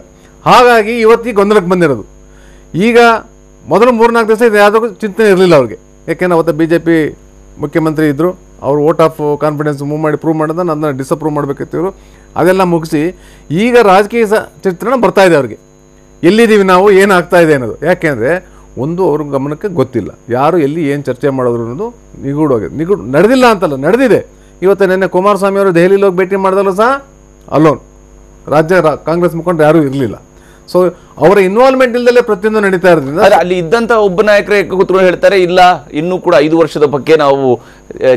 ಹಾಗಾಗಿ ಇವತ್ತಿಗೆ ಗೊಂದಲಕ್ಕೆ ಬಂದಿರೋದು. ಈಗ ಮೊದಲು 3-4 ದಿವಸ ಇದು ಯಾವುದಕ್ಕೂ ಚಿಂತನೆ ಇರಲಿಲ್ಲ ಅವ್ರಿಗೆ. ಯಾಕೆಂದ್ರೆ ಅವತ್ತು BJP ಮುಖ್ಯಮಂತ್ರಿ ಇದ್ದರು, ಅವರು ವೋಟ್ ಆಫ್ ಕಾನ್ಫಿಡೆನ್ಸ್ ಮೂವ್ ಮಾಡಿ ಪ್ರೂವ್ ಮಾಡೋದನ್ನು ಅದನ್ನು ಡಿಸಪ್ರೂವ್ ಮಾಡಬೇಕಿತ್ತು ಇವರು. ಅದೆಲ್ಲ ಮುಗಿಸಿ ಈಗ ರಾಜಕೀಯ ಚಿತ್ರಣ ಬರ್ತಾ ಇದೆ ಅವ್ರಿಗೆ. ಎಲ್ಲಿದ್ದೀವಿ ನಾವು, ಏನಾಗ್ತಾ ಇದೆ ಅನ್ನೋದು. ಯಾಕೆಂದರೆ ಒಂದು ಅವ್ರ ಗಮನಕ್ಕೆ ಗೊತ್ತಿಲ್ಲ ಯಾರು ಎಲ್ಲಿ ಏನು ಚರ್ಚೆ ಮಾಡೋದ್ರು ಅನ್ನೋದು ನಿಗೂಢ ನಡೆದಿಲ್ಲ ಅಂತಲ್ಲ, ನಡೆದಿದೆ. ಇವತ್ತು ನಿನ್ನೆ ಕುಮಾರಸ್ವಾಮಿ ಅವರು ದೆಹಲಿಲಿ ಹೋಗಿ ಭೇಟಿ ಮಾಡಿದಲ್ಲೂ ಸಹ ಅಲ್ಲೋನ್ ರಾಜ್ಯ ಕಾಂಗ್ರೆಸ್ ಮುಖಂಡರು ಯಾರೂ ಇರಲಿಲ್ಲ. ಸೊ ಅವರ ಇನ್ವಾಲ್ವ್ಮೆಂಟ್ ಇಲ್ಲದಲ್ಲೇ ಪ್ರತಿಯೊಂದು ನಡೀತಾ ಇರೋದ್ರಿಂದ ಅಲ್ಲಿ ಇದ್ದಂಥ ಒಬ್ಬ ನಾಯಕರೇ ಕೂತ್ಕೊಂಡು ಹೇಳ್ತಾರೆ, ಇಲ್ಲ ಇನ್ನೂ ಕೂಡ 5 ವರ್ಷದ ಬಗ್ಗೆ ನಾವು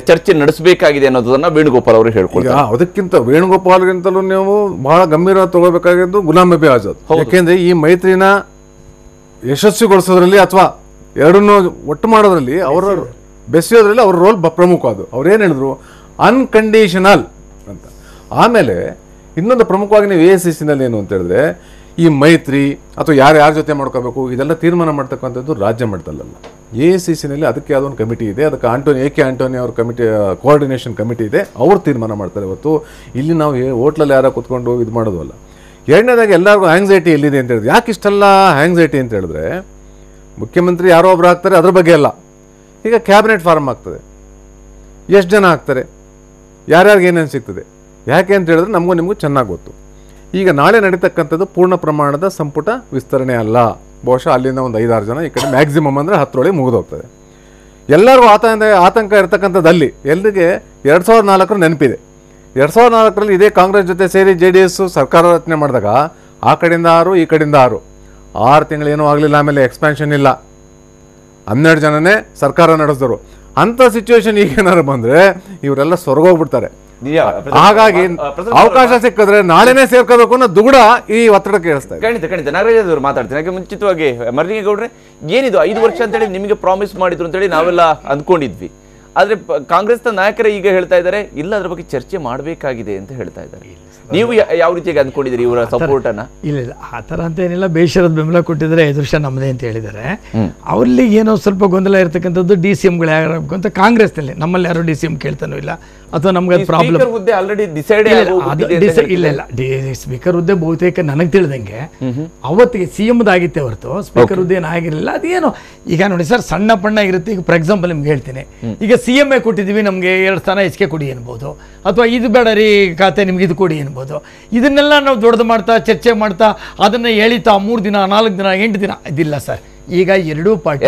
ಚರ್ಚೆ ನಡೆಸಬೇಕಾಗಿದೆ ಅನ್ನೋದನ್ನ ವೇಣುಗೋಪಾಲ್ ಅವರು ಹೇಳ್ಕೊಳ್ತಾರೆ. ಅದಕ್ಕಿಂತ ವೇಣುಗೋಪಾಲ್ಗಿಂತಲೂ ನೀವು ಬಹಳ ಗಂಭೀರವಾಗಿ ತಗೋಬೇಕಾಗಿದ್ದು ಗುಲಾಂ ನಬಿ ಆಜಾದ್. ಯಾಕೆಂದ್ರೆ ಈ ಮೈತ್ರಿನ ಯಶಸ್ವಿಗೊಳಿಸೋದ್ರಲ್ಲಿ ಅಥವಾ ಎರಡನ್ನೂ ಒಟ್ಟು ಮಾಡೋದ್ರಲ್ಲಿ ಅವರ ಬೆಸೆಯೋದ್ರಲ್ಲಿ ಅವ್ರ ರೋಲ್ ಪ್ರಮುಖವಾದ. ಅವ್ರೇನು ಹೇಳಿದ್ರು, ಅನ್ಕಂಡೀಷನಲ್ ಅಂತ. ಆಮೇಲೆ ಇನ್ನೊಂದು ಪ್ರಮುಖವಾಗಿ ನೀವು AICCನಲ್ಲಿ ಏನು ಅಂತ ಹೇಳಿದ್ರೆ, ಈ ಮೈತ್ರಿ ಅಥವಾ ಯಾರ ಜೊತೆ ಮಾಡ್ಕೋಬೇಕು ಇದೆಲ್ಲ ತೀರ್ಮಾನ ಮಾಡ್ತಕ್ಕಂಥದ್ದು ರಾಜ್ಯ ಮಟ್ಟದಲ್ಲ. AICCನಲ್ಲಿ ಅದಕ್ಕೆ ಯಾವುದೋ ಒಂದು ಕಮಿಟಿ ಇದೆ, ಅದಕ್ಕೆ ಆಂಟೋನಿ ಅವ್ರ ಕಮಿಟಿ ಕೋಆರ್ಡಿನೇಷನ್ ಕಮಿಟಿ ಇದೆ, ಅವ್ರು ತೀರ್ಮಾನ ಮಾಡ್ತಾರೆ. ಇವತ್ತು ಇಲ್ಲಿ ನಾವು ಹೋಟ್ಲಲ್ಲಿ ಯಾರೋ ಕೂತ್ಕೊಂಡು ಇದು ಮಾಡೋದಲ್ಲ. ಎರಡನೇದಾಗಿ ಎಲ್ಲರಿಗೂ ಆಂಗ್ಸೈಟಿ ಎಲ್ಲಿದೆ ಅಂತ ಹೇಳಿದ್ರೆ, ಯಾಕೆ ಇಷ್ಟೆಲ್ಲ ಆಂಗ್ಸೈಟಿ ಅಂತ ಹೇಳಿದ್ರೆ, ಮುಖ್ಯಮಂತ್ರಿ ಯಾರೋ ಒಬ್ರು ಆಗ್ತಾರೆ ಅದ್ರ ಬಗ್ಗೆ ಅಲ್ಲ. ಈಗ ಕ್ಯಾಬಿನೆಟ್ ಫಾರ್ಮ್ ಆಗ್ತದೆ, ಎಷ್ಟು ಜನ ಆಗ್ತಾರೆ, ಯಾರ್ಯಾರಿಗೆ ಏನೇನು ಸಿಗ್ತದೆ, ಯಾಕೆ ಅಂತ ಹೇಳಿದ್ರೆ ನಮಗೂ ನಿಮಗೂ ಚೆನ್ನಾಗಿ ಗೊತ್ತು. ಈಗ ನಾಳೆ ನಡೀತಕ್ಕಂಥದ್ದು ಪೂರ್ಣ ಪ್ರಮಾಣದ ಸಂಪುಟ ವಿಸ್ತರಣೆ ಅಲ್ಲ. ಬಹುಶಃ ಅಲ್ಲಿಂದ ಒಂದು 5-6 ಜನ, ಈ ಕಡೆ ಮ್ಯಾಕ್ಸಿಮಮ್ ಅಂದರೆ 10ರೊಳಗೆ ಮುಗಿದೋಗ್ತದೆ. ಎಲ್ಲರಿಗೂ ಆತಂಕ ಇರ್ತಕ್ಕಂಥದ್ದು ಅಲ್ಲಿ. ಎಲ್ರಿಗೆ 2004 ನೆನಪಿದೆ. 2004 ಇದೇ ಕಾಂಗ್ರೆಸ್ ಜೊತೆ ಸೇರಿ JDS ಸರ್ಕಾರ ರಚನೆ ಮಾಡಿದಾಗ ಆ ಕಡೆಯಿಂದ 6 ಈ ಕಡೆಯಿಂದ 6 ತಿಂಗಳು ಏನೂ ಆಗಲಿಲ್ಲ. ಆಮೇಲೆ ಎಕ್ಸ್ಪ್ಯಾನ್ಷನ್ ಇಲ್ಲ, 12 ಜನನೇ ಸರ್ಕಾರ ನಡೆಸಿದ್ರು. ಅಂಥ ಸಿಚುವೇಶನ್ ಈಗೇನಾದ್ರು ಬಂದರೆ ಇವರೆಲ್ಲ ಸ್ವರ್ಗೋಗ್ಬಿಡ್ತಾರೆ. ಹಾಗಾಗಿ ಅವಕಾಶ ಸಿಕ್ಕಿದ್ರೆ ನಾಳೆನೇ ಸೇರ್ಕೋಬೇಕು ಅನ್ನೋ ದುಗುಡ ಈ ಒತ್ತಡಕ್ಕೆ ಕೇಳಿಸ್ತಾ ಇದೆ. ಖಂಡಿತ ನಾಗರಾಜ್ ಅವರು ಮಾತಾಡ್ತೀನಿ. ಯಾಕೆ ಮುಂಚಿತವಾಗಿ ಮರಳಿಗೌಡ್ರೆ, ಏನಿದು 5 ವರ್ಷ ಅಂತೇಳಿ ನಿಮಗೆ ಪ್ರಾಮಿಸ್ ಮಾಡಿದ್ರು ಅಂತೇಳಿ ನಾವೆಲ್ಲ ಅಂದ್ಕೊಂಡಿದ್ವಿ. ಆದರೆ ಕಾಂಗ್ರೆಸ್ನ ನಾಯಕರೇ ಈಗ ಹೇಳ್ತಾ ಇದ್ದಾರೆ ಇಲ್ಲ, ಅದ್ರ ಬಗ್ಗೆ ಚರ್ಚೆ ಮಾಡಬೇಕಾಗಿದೆ ಅಂತ ಹೇಳ್ತಾ ಇದ್ದಾರೆ. ನೀವು ಯಾವ ರೀತಿಯಾಗಿ ಅಂದ್ಕೊಂಡಿದ್ದೀರಿ ಇವರ ಸಪೋರ್ಟ್ ಅನ್ನ? ಇಲ್ಲ ಆ ಥರ ಅಂತ ಏನಿಲ್ಲ, ಬೇಷರದ ಬೆಂಬಲ ಕೊಟ್ಟಿದ್ದಾರೆ, 5 ವರ್ಷ ನಮ್ಮದೇ ಅಂತ ಹೇಳಿದ್ದಾರೆ. ಅವರಲ್ಲಿ ಏನೋ ಸ್ವಲ್ಪ ಗೊಂದಲ ಇರತಕ್ಕಂಥದ್ದು DCMಗಳು ಯಾರಾಗಬೇಕು ಅಂತ ಕಾಂಗ್ರೆಸ್ನಲ್ಲಿ. ನಮ್ಮಲ್ಲಿ ಯಾರು DCM ಕೇಳ್ತಾನೂ ಇಲ್ಲ, ಅಥವಾ ನಮ್ಗೆ ಅದು ಪ್ರಾಬ್ಲಮ್ ಇಲ್ಲ. ಸ್ಪೀಕರ್ ಹುದ್ದೆ ಬಹುತೇಕ ನನಗೆ ತಿಳಿದಂಗೆ ಅವತ್ತಿಗೆ CMದಾಗಿತ್ತೆ ಹೊರತು ಸ್ಪೀಕರ್ ಹುದ್ದೆ ಏನಾಗಿರಲಿಲ್ಲ. ಅದೇನು ಈಗ ನೋಡಿ ಸರ್, ಸಣ್ಣ ಪಣ್ಣ ಇರುತ್ತೆ. ಈಗ ಫಾರ್ ಎಕ್ಸಾಂಪಲ್ ನಿಮ್ಗೆ ಹೇಳ್ತೀನಿ, ಈಗ CM ಕೊಟ್ಟಿದ್ದೀವಿ, ನಮಗೆ 2 ಸ್ಥಾನ ಹೆಚ್ಚಿಗೆ ಕೊಡಿ ಅನ್ಬೋದು, ಅಥವಾ ಇದು ಬೇಡ ರೀ ಖಾತೆ ನಿಮ್ಗೆ ಇದು ಕೊಡಿ ಅನ್ಬೋದು. ಇದನ್ನೆಲ್ಲ ನಾವು ದೊಡ್ಡದು ಮಾಡ್ತಾ ಚರ್ಚೆ ಮಾಡ್ತಾ ಅದನ್ನ ಎಳಿತಾ 3 ದಿನ 4 ದಿನ 8 ದಿನ ಇದಿಲ್ಲ ಸರ್. ಈಗ ಎರಡೂ ಪಾರ್ಟಿ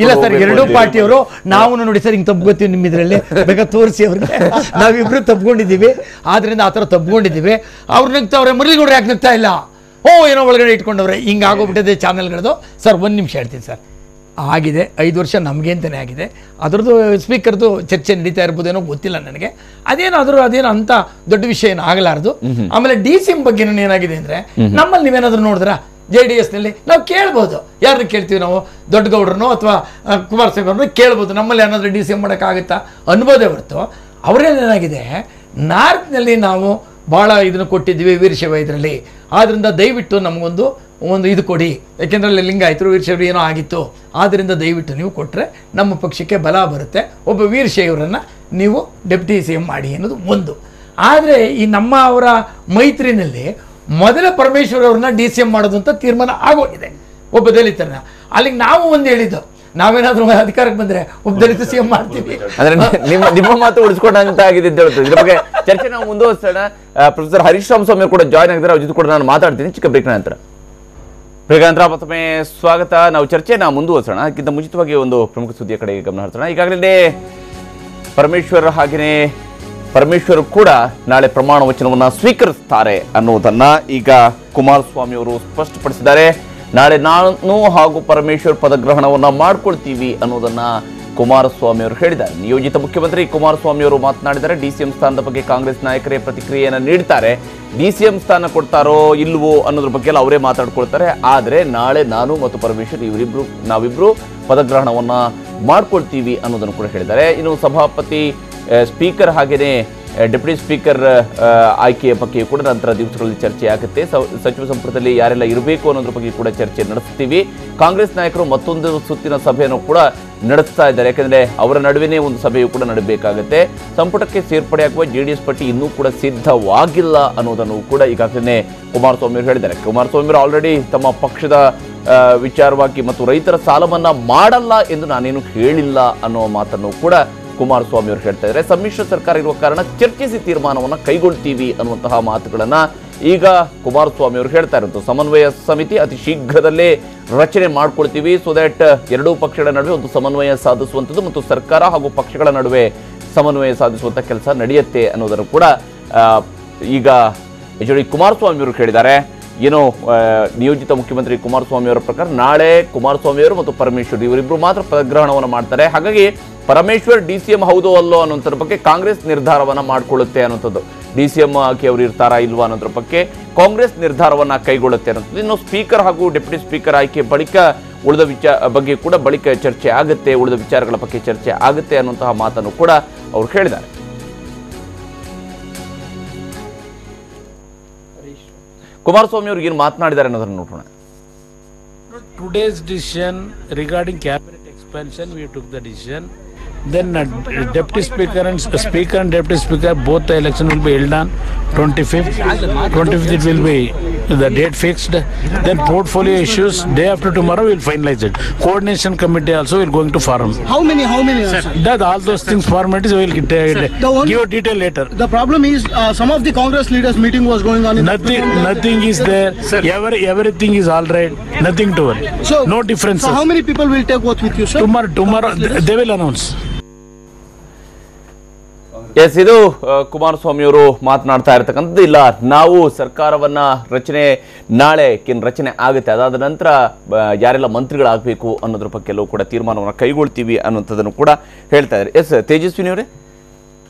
ಇಲ್ಲ ಸರ್, ಎರಡೂ ಪಾರ್ಟಿಯವರು ನಾವು ನೋಡಿ ಸರ್ ಹಿಂಗೆ ತಪ್ಪಿಗೋತೀವಿ ನಿಮ್ಮ ಇದರಲ್ಲಿ ಬೇಕಾ ತೋರಿಸಿ ಅವ್ರಿಗೆ. ನಾವಿಬ್ರು ತಪ್ಕೊಂಡಿದ್ದೀವಿ, ಆದ್ರಿಂದ ಆ ಥರ ತಪ್ಕೊಂಡಿದ್ದೀವಿ. ಅವ್ರು ನಗ್ತಾವ್ರೆ, ಮುರಳಿಗೌಡ್ರು ಯಾಕೆ ನಗ್ತಾ ಇಲ್ಲ, ಏನೋ ಒಳಗಡೆ ಇಟ್ಕೊಂಡವ್ರೆ, ಹಿಂಗೆ ಆಗೋಗ್ಬಿಟ್ಟಿದೆ ಚಾನಲ್ಗಳದು. ಸರ್ 1 ನಿಮಿಷ ಹೇಳ್ತೀನಿ ಸರ್, ಆಗಿದೆ 5 ವರ್ಷ ನಮಗೆ ಅಂತಲೇ ಆಗಿದೆ. ಅದರದ್ದು ಸ್ಪೀಕರ್ದು ಚರ್ಚೆ ನಡೀತಾ ಇರ್ಬೋದೇನೋ ಗೊತ್ತಿಲ್ಲ ನನಗೆ. ಅದೇನು ಅಂತ ದೊಡ್ಡ ವಿಷಯ ಏನು ಆಗಲಾರ್ದು. ಆಮೇಲೆ DCM ಬಗ್ಗೆ ಏನಾಗಿದೆ ಅಂದರೆ, ನಮ್ಮಲ್ಲಿ ನೀವೇನಾದ್ರೂ ನೋಡಿದ್ರ JDSನಲ್ಲಿ ನಾವು ಕೇಳ್ಬೋದು, ಯಾರನ್ನ ಕೇಳ್ತೀವಿ ನಾವು, ದೊಡ್ಡ ಗೌಡ್ರನ್ನೋ ಅಥವಾ ಕುಮಾರಸ್ವಾಮಿ ಅವ್ರನ್ನ ಕೇಳ್ಬೋದು. ನಮ್ಮಲ್ಲಿ ಏನಾದರೂ DCM ಮಾಡೋಕ್ಕಾಗುತ್ತಾ ಅನ್ಬೋದೇ ಹೊರತು ಅವರೇನೇನಾಗಿದೆ, ನಾರ್ತ್ನಲ್ಲಿ ನಾವು ಭಾಳ ಇದನ್ನು ಕೊಟ್ಟಿದ್ವಿ ವೀರಶೈವ ಇದರಲ್ಲಿ, ಆದ್ದರಿಂದ ದಯವಿಟ್ಟು ನಮಗೊಂದು ಇದು ಕೊಡಿ, ಯಾಕೆಂದರೆ ಅಲ್ಲಿ ಲಿಂಗಾಯತರು ವೀರಶೈವರು ಏನೋ ಆಗಿತ್ತು, ಆದ್ದರಿಂದ ದಯವಿಟ್ಟು ನೀವು ಕೊಟ್ಟರೆ ನಮ್ಮ ಪಕ್ಷಕ್ಕೆ ಬಲ ಬರುತ್ತೆ, ಒಬ್ಬ ವೀರಶೈವರನ್ನು ನೀವು ಡೆಪ್ಟಿ CM ಮಾಡಿ ಅನ್ನೋದು ಒಂದು. ಆದರೆ ಈ ಅವರ ಮೈತ್ರಿನಲ್ಲಿ ಮೊದಲ ಪರಮೇಶ್ವರ್ ಅವ್ರನ್ನ DCM ಮಾಡೋದು ಅಂತ ತೀರ್ಮಾನ ಆಗೋಗಿದೆ, ಒಬ್ಬ ದಲಿತನ. ಅಲ್ಲಿಗೆ ನಾವು ಒಂದು ಹೇಳಿದ್ದು, ನಾವೇನಾದ್ರೂ ಅಧಿಕಾರಕ್ಕೆ ಬಂದ್ರೆ ಒಬ್ಬ ದಲಿತ CM ಮಾಡ್ತೀವಿ. ಅಂದ್ರೆ ನಿಮ್ಮ ಮಾತು ಉಳಿಸ್ಕೊಂಡಂತ ಆಗಿದೆ ಅಂತ ಹೇಳ್ತೀವಿ. ಇದ್ರ ಬಗ್ಗೆ ಚರ್ಚೆ ನಾವು ಮುಂದುವರಿಸೋಣ. ಪ್ರೊಫೆಸರ್ ಹರೀಶ್ ರಾಮಸ್ವಾಮಿ ಕೂಡ ಜಾಯ್ನ್ ಆಗಿದ್ದಾರೆ, ಅವ್ರ ಜೊತೆ ಕೂಡ ನಾನು ಮಾತಾಡ್ತೀನಿ ಚಿಕ್ಕ ಬ್ರೇಕ್ ನಂತರ. ಮತ್ತೊಮ್ಮೆ ಸ್ವಾಗತ. ನಾವು ಚರ್ಚೆನ ಮುಂದುವರಿಸೋಣ. ಅದಕ್ಕಿಂತ ಮುಂಚಿತವಾಗಿ ಒಂದು ಪ್ರಮುಖ ಸುದ್ದಿಯ ಕಡೆಗೆ ಗಮನ ಹರಿಸೋಣ. ಈಗಾಗಲೇ ಪರಮೇಶ್ವರ್ ಕೂಡ ನಾಳೆ ಪ್ರಮಾಣ ವಚನವನ್ನ ಸ್ವೀಕರಿಸುತ್ತಾರೆ ಅನ್ನೋದನ್ನ ಈಗ ಕುಮಾರಸ್ವಾಮಿ ಅವರು ಸ್ಪಷ್ಟಪಡಿಸಿದ್ದಾರೆ. ನಾಳೆ ನಾನು ಹಾಗೂ ಪರಮೇಶ್ವರ್ ಪದಗ್ರಹಣವನ್ನ ಮಾಡ್ಕೊಳ್ತೀವಿ ಅನ್ನೋದನ್ನ ಕುಮಾರಸ್ವಾಮಿ ಅವರು ಹೇಳಿದ್ದಾರೆ. ನಿಯೋಜಿತ ಮುಖ್ಯಮಂತ್ರಿ ಕುಮಾರಸ್ವಾಮಿ ಅವರು ಮಾತನಾಡಿದ್ದಾರೆ. DCM ಸ್ಥಾನದ ಬಗ್ಗೆ ಕಾಂಗ್ರೆಸ್ ನಾಯಕರೇ ಪ್ರತಿಕ್ರಿಯೆಯನ್ನು ನೀಡ್ತಾರೆ. DCM ಸ್ಥಾನ ಕೊಡ್ತಾರೋ ಇಲ್ವೋ ಅನ್ನೋದ್ರ ಬಗ್ಗೆ ಎಲ್ಲ ಅವರೇ ಮಾತಾಡ್ಕೊಳ್ತಾರೆ. ಆದರೆ ನಾಳೆ ನಾನು ಮತ್ತು ಪರಮೇಶ್ವರ್ ನಾವಿಬ್ರು ಪದಗ್ರಹಣವನ್ನ ಮಾಡ್ಕೊಳ್ತೀವಿ ಅನ್ನೋದನ್ನು ಕೂಡ ಹೇಳಿದ್ದಾರೆ. ಇನ್ನು ಸಭಾಪತಿ, ಸ್ಪೀಕರ್ ಹಾಗೆಯೇ ಡೆಪ್ಯೂಟಿ ಸ್ಪೀಕರ್ ಆಯ್ಕೆಯ ಬಗ್ಗೆ ಕೂಡ ನಂತರ ದಿವಸಗಳಲ್ಲಿ ಚರ್ಚೆ ಆಗುತ್ತೆ. ಸಚಿವ ಸಂಪುಟದಲ್ಲಿ ಯಾರೆಲ್ಲ ಇರಬೇಕು ಅನ್ನೋದ್ರ ಬಗ್ಗೆ ಕೂಡ ಚರ್ಚೆ ನಡೆಸ್ತೀವಿ. ಕಾಂಗ್ರೆಸ್ ನಾಯಕರು ಮತ್ತೊಂದು ಸುತ್ತಿನ ಸಭೆಯನ್ನು ಕೂಡ ನಡೆಸ್ತಾ ಇದ್ದಾರೆ. ಯಾಕೆಂದರೆ ಅವರ ನಡುವೆನೇ ಒಂದು ಸಭೆಯು ಕೂಡ ನಡೆಯಬೇಕಾಗುತ್ತೆ. ಸಂಪುಟಕ್ಕೆ ಸೇರ್ಪಡೆಯಾಗುವ JDS ಪಟ್ಟಿ ಇನ್ನೂ ಕೂಡ ಸಿದ್ಧವಾಗಿಲ್ಲ ಅನ್ನೋದನ್ನು ಕೂಡ ಈಗಾಗಲೇ ಕುಮಾರಸ್ವಾಮಿ ಅವರು ಹೇಳಿದ್ದಾರೆ. ಕುಮಾರಸ್ವಾಮಿ ಅವರು ಆಲ್ರೆಡಿ ತಮ್ಮ ಪಕ್ಷದ ವಿಚಾರವಾಗಿ ಮತ್ತು ರೈತರ ಸಾಲವನ್ನ ಮಾಡಲ್ಲ ಎಂದು ನಾನೇನು ಹೇಳಿಲ್ಲ ಅನ್ನೋ ಮಾತನ್ನು ಕೂಡ ಕುಮಾರಸ್ವಾಮಿ ಅವರು ಹೇಳ್ತಾ ಇದ್ದಾರೆ. ಸಮ್ಮಿಶ್ರ ಸರ್ಕಾರ ಇರುವ ಕಾರಣ ಚರ್ಚಿಸಿ ತೀರ್ಮಾನವನ್ನು ಕೈಗೊಳ್ತೀವಿ ಅನ್ನುವಂತಹ ಮಾತುಗಳನ್ನ ಈಗ ಕುಮಾರಸ್ವಾಮಿ ಅವರು ಹೇಳ್ತಾ ಇರೋದು. ಸಮನ್ವಯ ಸಮಿತಿ ಅತಿ ಶೀಘ್ರದಲ್ಲೇ ರಚನೆ ಮಾಡ್ಕೊಳ್ತೀವಿ, ಸೊ ದಟ್ ಎರಡೂ ಪಕ್ಷಗಳ ನಡುವೆ ಒಂದು ಸಮನ್ವಯ ಸಾಧಿಸುವಂಥದ್ದು ಮತ್ತು ಸರ್ಕಾರ ಹಾಗೂ ಪಕ್ಷಗಳ ನಡುವೆ ಸಮನ್ವಯ ಸಾಧಿಸುವಂಥ ಕೆಲಸ ನಡೆಯುತ್ತೆ ಅನ್ನೋದನ್ನು ಕೂಡ ಈಗ ಕುಮಾರಸ್ವಾಮಿ ಅವರು ಹೇಳಿದ್ದಾರೆ. ಏನೋ ನಿಯೋಜಿತ ಮುಖ್ಯಮಂತ್ರಿ ಕುಮಾರಸ್ವಾಮಿ ಅವರ ಪ್ರಕಾರ ನಾಳೆ ಕುಮಾರಸ್ವಾಮಿ ಅವರು ಮತ್ತು ಪರಮೇಶ್ವರ್ ಇವರಿಬ್ಬರು ಮಾತ್ರ ಪದಗ್ರಹಣವನ್ನು ಮಾಡ್ತಾರೆ. ಹಾಗಾಗಿ ಪರಮೇಶ್ವರ್ DCM ಹೌದೋ ಅಲ್ಲೋ ಅನ್ನೋದ್ರ ಬಗ್ಗೆ ಕಾಂಗ್ರೆಸ್ ನಿರ್ಧಾರವನ್ನ ಮಾಡಿಕೊಳ್ಳುತ್ತೆ ಅನ್ನೋಂಥದ್ದು. DCM ಆಗಿ ಅವರು ಇರ್ತಾರಾ ಇಲ್ವಾ ಅನ್ನೋದ್ರ ಬಗ್ಗೆ ಕಾಂಗ್ರೆಸ್ ನಿರ್ಧಾರವನ್ನ ಕೈಗೊಳ್ಳುತ್ತೆ ಅನ್ನೋದು. ಇನ್ನು ಸ್ಪೀಕರ್ ಹಾಗೂ ಡೆಪ್ಯೂಟಿ ಸ್ಪೀಕರ್ ಆಯ್ಕೆ ಬಳಿಕ ಉಳಿದ ಬಗ್ಗೆ ಕೂಡ ಬಳಿಕ ಚರ್ಚೆ ಆಗುತ್ತೆ, ಉಳಿದ ವಿಚಾರಗಳ ಬಗ್ಗೆ ಚರ್ಚೆ ಆಗುತ್ತೆ ಅನ್ನುವಂತಹ ಮಾತನ್ನು ಕೂಡ ಅವರು ಹೇಳಿದ್ದಾರೆ. ಕುಮಾರಸ್ವಾಮಿ ಅವರು ಏನು ಮಾತನಾಡಿದ್ದಾರೆ ಅನ್ನೋದನ್ನು ನೋಡೋಣ. Today's decision regarding cabinet expansion, we took the decision. Then deputy speaker and deputy speaker, both the election will be held on 25th. 25th it will be the date fixed. Then portfolio issues, day after tomorrow we will finalize it. Coordination committee also will going to form. How many? That all those things formalities we will give a detail later. The problem is some of the Congress leaders meeting was going on. Nothing is there. Everything is all right. Nothing to worry. So no differences. So how many people will take oath with you, sir? Tomorrow they will announce. Yes, ಇದು ಕುಮಾರಸ್ವಾಮಿ ಅವರು ಮಾತನಾಡ್ತಾ ಇರತಕ್ಕಂಥದ್ದು. ಇಲ್ಲ, ನಾವು ಸರ್ಕಾರವನ್ನ ನಾಳೆ ರಚನೆ ಆಗುತ್ತೆ, ಅದಾದ ನಂತರ ಯಾರೆಲ್ಲ ಮಂತ್ರಿಗಳಾಗಬೇಕು ಅನ್ನೋದ್ರ ಬಗ್ಗೆ ಎಲ್ಲವೂ ಕೂಡ ತೀರ್ಮಾನವನ್ನು ಕೈಗೊಳ್ತೀವಿ ಅನ್ನುವಂಥದ್ದನ್ನು ಕೂಡ ಹೇಳ್ತಾ ಇದ್ದಾರೆ. ಎಸ್ ತೇಜಸ್ವಿನಿ ಅವರೇ,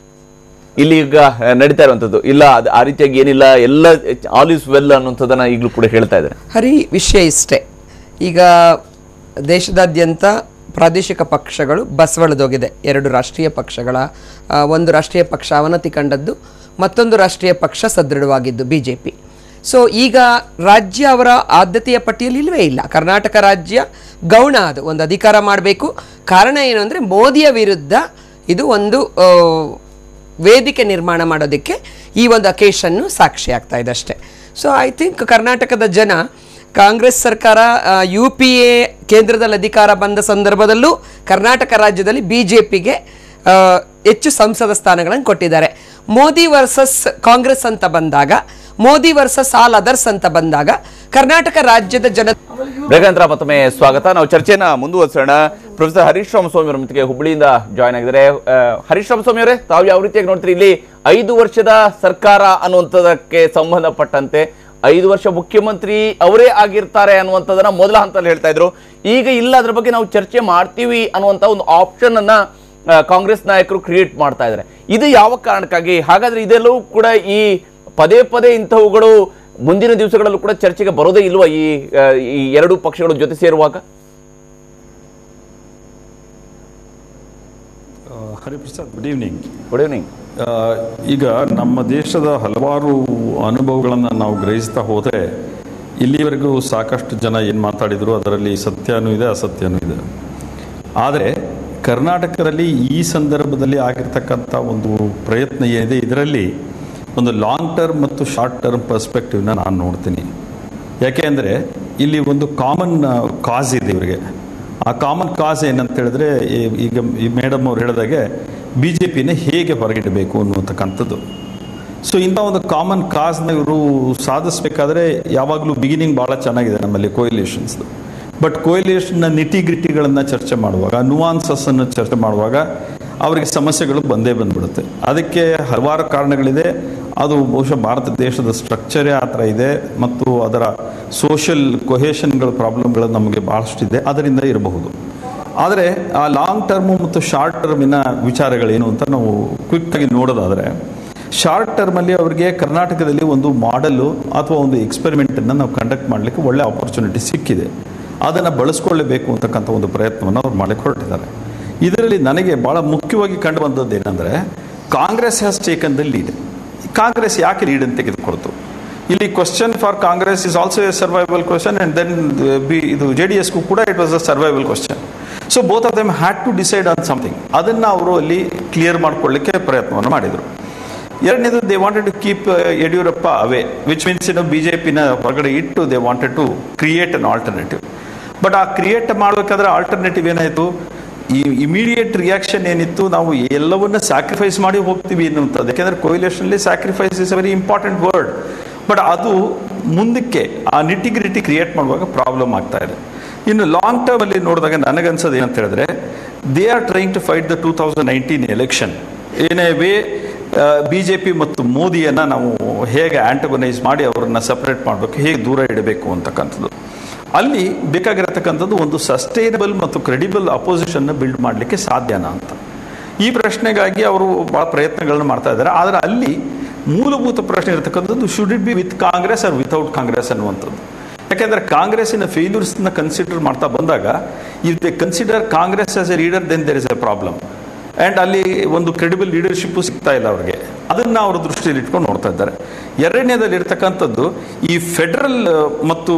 ಇಲ್ಲಿ ಈಗ ನಡೀತಾ ಇರುವಂಥದ್ದು ಇಲ್ಲ, ಆ ರೀತಿಯಾಗಿ ಏನಿಲ್ಲ, ಎಲ್ಲ ಆಲ್ ಇಸ್ ವೆಲ್ ಅನ್ನುವಂಥದ್ದನ್ನ ಈಗಲೂ ಕೂಡ ಹೇಳ್ತಾ ಇದ್ದಾರೆ. ಹರಿ, ವಿಷಯ ಇಷ್ಟೇ, ಈಗ ದೇಶದಾದ್ಯಂತ ಪ್ರಾದೇಶಿಕ ಪಕ್ಷಗಳು ಬಸವಳಿದೋಗಿದೆ. 2 ರಾಷ್ಟ್ರೀಯ ಪಕ್ಷಗಳ, ಒಂದು ರಾಷ್ಟ್ರೀಯ ಪಕ್ಷ ಅವನತಿ ಕಂಡದ್ದು, ಮತ್ತೊಂದು ರಾಷ್ಟ್ರೀಯ ಪಕ್ಷ ಸದೃಢವಾಗಿದ್ದು BJP. ಸೊ ಈಗ ರಾಜ್ಯ ಅವರ ಆದ್ಯತೆಯ ಪಟ್ಟಿಯಲ್ಲಿ ಇಲ್ಲವೇ ಇಲ್ಲ. ಕರ್ನಾಟಕ ರಾಜ್ಯ ಗೌಣ, ಅದು ಒಂದು ಅಧಿಕಾರ ಮಾಡಬೇಕು. ಕಾರಣ ಏನು ಅಂದರೆ ಮೋದಿಯ ವಿರುದ್ಧ ಇದು ಒಂದು ವೇದಿಕೆ ನಿರ್ಮಾಣ ಮಾಡೋದಕ್ಕೆ ಈ ಒಂದು ಅಕೇಶನ್ನು ಸಾಕ್ಷಿ ಆಗ್ತಾ ಇದೆ ಅಷ್ಟೇ. ಸೊ ಐ ಥಿಂಕ್ ಕರ್ನಾಟಕದ ಜನ ಕಾಂಗ್ರೆಸ್ ಸರ್ಕಾರ UPA ಕೇಂದ್ರದಲ್ಲಿ ಅಧಿಕಾರ ಬಂದ ಸಂದರ್ಭದಲ್ಲೂ ಕರ್ನಾಟಕ ರಾಜ್ಯದಲ್ಲಿ BJPಗೆ ಹೆಚ್ಚು ಸಂಸದ ಸ್ಥಾನಗಳನ್ನು ಕೊಟ್ಟಿದ್ದಾರೆ. ಮೋದಿ ವರ್ಸಸ್ ಕಾಂಗ್ರೆಸ್ ಅಂತ ಬಂದಾಗ, ಮೋದಿ ವರ್ಸಸ್ ಆಲ್ ಅದರ್ಸ್ ಅಂತ ಬಂದಾಗ ಕರ್ನಾಟಕ ರಾಜ್ಯದ ಜನ. ಬೇಗಂತರ ಮತ್ತೊಮ್ಮೆ ಸ್ವಾಗತ. ನಾವು ಚರ್ಚೆನ ಮುಂದುವರಿಸೋಣ. ಪ್ರೊಫೆಸರ್ ಹರೀಶ್ ರಾಮಸ್ವಾಮಿ ಅವರ ಮತ್ತಿಗೆ ಹುಬ್ಬಳ್ಳಿಯಿಂದ ಜಾಯ್ನ್ ಆಗಿದ್ದಾರೆ. ಹರೀಶ್ ರಾಮಸ್ವಾಮಿ ಅವರೇ, ತಾವು ಯಾವ ರೀತಿಯಾಗಿ ನೋಡ್ತೀರಿ? ಇಲ್ಲಿ 5 ವರ್ಷದ ಸರ್ಕಾರ ಅನ್ನುವಂಥದ್ದಕ್ಕೆ ಸಂಬಂಧಪಟ್ಟಂತೆ 5 ವರ್ಷ ಮುಖ್ಯಮಂತ್ರಿ ಅವರೇ ಆಗಿರ್ತಾರೆ ಅನ್ನುವಂಥದ್ದನ್ನ ಮೊದಲ ಹಂತದಲ್ಲಿ ಹೇಳ್ತಾ ಇದ್ರು. ಈಗ ಇಲ್ಲ, ಅದ್ರ ಬಗ್ಗೆ ನಾವು ಚರ್ಚೆ ಮಾಡ್ತೀವಿ ಅನ್ನುವಂಥ ಒಂದು ಆಪ್ಷನ್ ಅನ್ನ ಕಾಂಗ್ರೆಸ್ ನಾಯಕರು ಕ್ರಿಯೇಟ್ ಮಾಡ್ತಾ ಇದ್ದಾರೆ. ಇದು ಯಾವ ಕಾರಣಕ್ಕಾಗಿ? ಹಾಗಾದ್ರೆ ಇದೆಲ್ಲವೂ ಕೂಡ ಈ ಪದೇ ಪದೇ ಇಂಥವುಗಳು ಮುಂದಿನ ದಿವಸಗಳಲ್ಲೂ ಕೂಡ ಚರ್ಚೆಗೆ ಬರೋದೇ ಇಲ್ವಾ ಈ 2 ಪಕ್ಷಗಳ ಜೊತೆ ಸೇರುವಾಗ? Hariprasad, good evening. Good evening. ಈಗ ನಮ್ಮ ದೇಶದ ಹಲವಾರು ಅನುಭವಗಳನ್ನು ನಾವು ಗ್ರಹಿಸ್ತಾ ಹೋದರೆ ಇಲ್ಲಿವರೆಗೂ ಸಾಕಷ್ಟು ಜನ ಏನು ಮಾತಾಡಿದರು ಅದರಲ್ಲಿ ಸತ್ಯನೂ ಇದೆ, ಅಸತ್ಯನೂ ಇದೆ. ಆದರೆ ಕರ್ನಾಟಕದಲ್ಲಿ ಈ ಸಂದರ್ಭದಲ್ಲಿ ಆಗಿರ್ತಕ್ಕಂಥ ಒಂದು ಪ್ರಯತ್ನ ಏನಿದೆ, ಇದರಲ್ಲಿ ಒಂದು ಲಾಂಗ್ ಟರ್ಮ್ ಮತ್ತು ಶಾರ್ಟ್ ಟರ್ಮ್ ಪರ್ಸ್ಪೆಕ್ಟಿವ್ನ ನಾನು ನೋಡ್ತೀನಿ. ಯಾಕೆ ಅಂದರೆ ಇಲ್ಲಿ ಒಂದು ಕಾಮನ್ ಕಾಸ್ ಇದೆ ಇವರಿಗೆ. ಆ ಕಾಮನ್ ಕಾಸ್ ಏನಂತ ಹೇಳಿದ್ರೆ, ಈಗ ಈ ಮೇಡಮ್ ಅವ್ರು ಹೇಳಿದಾಗೆ BJPನ ಹೇಗೆ ಹೊರಗಿಡಬೇಕು ಅನ್ನುವಂತಕ್ಕಂಥದ್ದು. ಸೊ ಇಂಥ ಒಂದು ಕಾಮನ್ ಕಾಸ್ನ ಇವರು ಸಾಧಿಸಬೇಕಾದ್ರೆ ಯಾವಾಗಲೂ ಬಿಗಿನಿಂಗ್ ಭಾಳ ಚೆನ್ನಾಗಿದೆ ನಮ್ಮಲ್ಲಿ ಕೊಯಿಲೇಷನ್ಸ್. ಬಟ್ ಕೊಯಿಲೇಷನ್ನ ನಿಟಿಗ್ರಿಟಿಗಳನ್ನು ಚರ್ಚೆ ಮಾಡುವಾಗ, ನುವಾನ್ಸಸ್ಸನ್ನು ಚರ್ಚೆ ಮಾಡುವಾಗ ಅವರಿಗೆ ಸಮಸ್ಯೆಗಳು ಬಂದ್ಬಿಡುತ್ತೆ. ಅದಕ್ಕೆ ಹಲವಾರು ಕಾರಣಗಳಿದೆ. ಅದು ಬಹುಶಃ ಭಾರತ ದೇಶದ ಸ್ಟ್ರಕ್ಚರೇ ಆ ಥರ ಇದೆ ಮತ್ತು ಅದರ ಸೋಷಿಯಲ್ ಕೊಹೇಷನ್ಗಳ ಪ್ರಾಬ್ಲಮ್ಗಳು ನಮಗೆ ಭಾಳಷ್ಟಿದೆ, ಅದರಿಂದ ಇರಬಹುದು. ಆದರೆ ಆ ಲಾಂಗ್ ಟರ್ಮು ಮತ್ತು ಶಾರ್ಟ್ ಟರ್ಮಿನ ವಿಚಾರಗಳೇನು ಅಂತ ನಾವು ಕ್ವಿಕ್ಕಾಗಿ ನೋಡೋದಾದರೆ, ಶಾರ್ಟ್ ಟರ್ಮಲ್ಲಿ ಅವರಿಗೆ ಕರ್ನಾಟಕದಲ್ಲಿ ಒಂದು ಮಾಡೆಲ್ಲು ಅಥವಾ ಒಂದು ಎಕ್ಸ್ಪೆರಿಮೆಂಟನ್ನು ನಾವು ಕಂಡಕ್ಟ್ ಮಾಡಲಿಕ್ಕೆ ಒಳ್ಳೆ ಆಪರ್ಚುನಿಟಿ ಸಿಕ್ಕಿದೆ. ಅದನ್ನು ಬಳಸ್ಕೊಳ್ಳಬೇಕು ಅಂತಕ್ಕಂಥ ಒಂದು ಪ್ರಯತ್ನವನ್ನು ಅವ್ರು ಮಾಡಲಿಕ್ಕೆ ಹೊರಟಿದ್ದಾರೆ. ಇದರಲ್ಲಿ ನನಗೆ ಭಾಳ ಮುಖ್ಯವಾಗಿ ಕಂಡು ಬಂದದ್ದು ಏನಂದರೆ, Congress has taken the lead. Congress ಯಾಕೆ ಲೀಡನ್ನು ತೆಗೆದುಕೊಳ್ತು? ಇಲ್ಲಿ question for Congress is also a survival question and then ಇದು JDSಗೂ ಕೂಡ it was a survival question. So both of them had to decide on something. ಅದನ್ನು ಅವರು ಅಲ್ಲಿ ಕ್ಲಿಯರ್ ಮಾಡಿಕೊಳ್ಳಿಕ್ಕೆ ಪ್ರಯತ್ನವನ್ನು ಮಾಡಿದರು. ಎರಡನೇದು, they wanted to keep Yediyurappa away, which means BJPನ ಹೊರಗಡೆ ಇಟ್ಟು they wanted to create an alternative. But ಆ ಕ್ರಿಯೇಟ್ ಮಾಡಬೇಕಾದ್ರೆ ಆಲ್ಟರ್ನೇಟಿವ್ ಏನಾಯಿತು? ಈ ಇಮಿಡಿಯೇಟ್ ರಿಯಾಕ್ಷನ್ ಏನಿತ್ತು, ನಾವು ಎಲ್ಲವನ್ನ ಸ್ಯಾಕ್ರಿಫೈಸ್ ಮಾಡಿ ಹೋಗ್ತೀವಿ ಅನ್ನುವಂಥದ್ದು. ಯಾಕೆಂದರೆ ಕೊಯಿಲೇಷನ್ಲಿ sacrifice is a very important word. But ಅದು ಮುಂದಕ್ಕೆ ಆ ನಿಟಿಗ್ರಿಟಿ ಕ್ರಿಯೇಟ್ ಮಾಡುವಾಗ ಪ್ರಾಬ್ಲಮ್ ಆಗ್ತಾ ಇದೆ. ಇನ್ನು ಲಾಂಗ್ ಟರ್ಮಲ್ಲಿ ನೋಡಿದಾಗ ನನಗನ್ಸೋದು ಏನಂತ ಹೇಳಿದ್ರೆ, they are trying to fight the 2019 election. Anyway BJP ಮತ್ತು ಮೋದಿಯನ್ನು ನಾವು ಹೇಗೆ ಆಂಟಗನೈಸ್ ಮಾಡಿ ಅವರನ್ನು ಸಪ್ರೇಟ್ ಮಾಡಬೇಕು, ಹೇಗೆ ದೂರ ಇಡಬೇಕು ಅಂತಕ್ಕಂಥದ್ದು. ಅಲ್ಲಿ ಬೇಕಾಗಿರತಕ್ಕಂಥದ್ದು ಒಂದು ಸಸ್ಟೈನಬಲ್ ಮತ್ತು ಕ್ರೆಡಿಬಲ್ ಅಪೋಸಿಷನ್ನ ಬಿಲ್ಡ್ ಮಾಡಲಿಕ್ಕೆ ಸಾಧ್ಯನಾ ಅಂತ. ಈ ಪ್ರಶ್ನೆಗಾಗಿ ಅವರು ಭಾಳ ಪ್ರಯತ್ನಗಳನ್ನು ಮಾಡ್ತಾ ಇದ್ದಾರೆ. ಆದರೆ ಅಲ್ಲಿ ಮೂಲಭೂತ ಪ್ರಶ್ನೆ ಇರತಕ್ಕಂಥದ್ದು, should it be with Congress or without Congress ಅನ್ನುವಂಥದ್ದು. ಯಾಕೆಂದರೆ ಕಾಂಗ್ರೆಸ್ಸಿನ ಫೇಲ್ಯೂರ್ಸ್ನ ಕನ್ಸಿಡರ್ ಮಾಡ್ತಾ ಬಂದಾಗ, if they consider Congress as a leader, then there is a problem. And ಅಲ್ಲಿ ಒಂದು ಕ್ರೆಡಿಬಲ್ ಲೀಡರ್ಶಿಪ್ಪು ಸಿಗ್ತಾ ಇಲ್ಲ ಅವ್ರಿಗೆ. ಅದನ್ನು ಅವರು ದೃಷ್ಟಿಯಲ್ಲಿ ಇಟ್ಕೊಂಡು ನೋಡ್ತಾ ಇದ್ದಾರೆ. ಎರಡನೇದಲ್ಲಿ ಇರ್ತಕ್ಕಂಥದ್ದು ಈ ಫೆಡರಲ್ ಮತ್ತು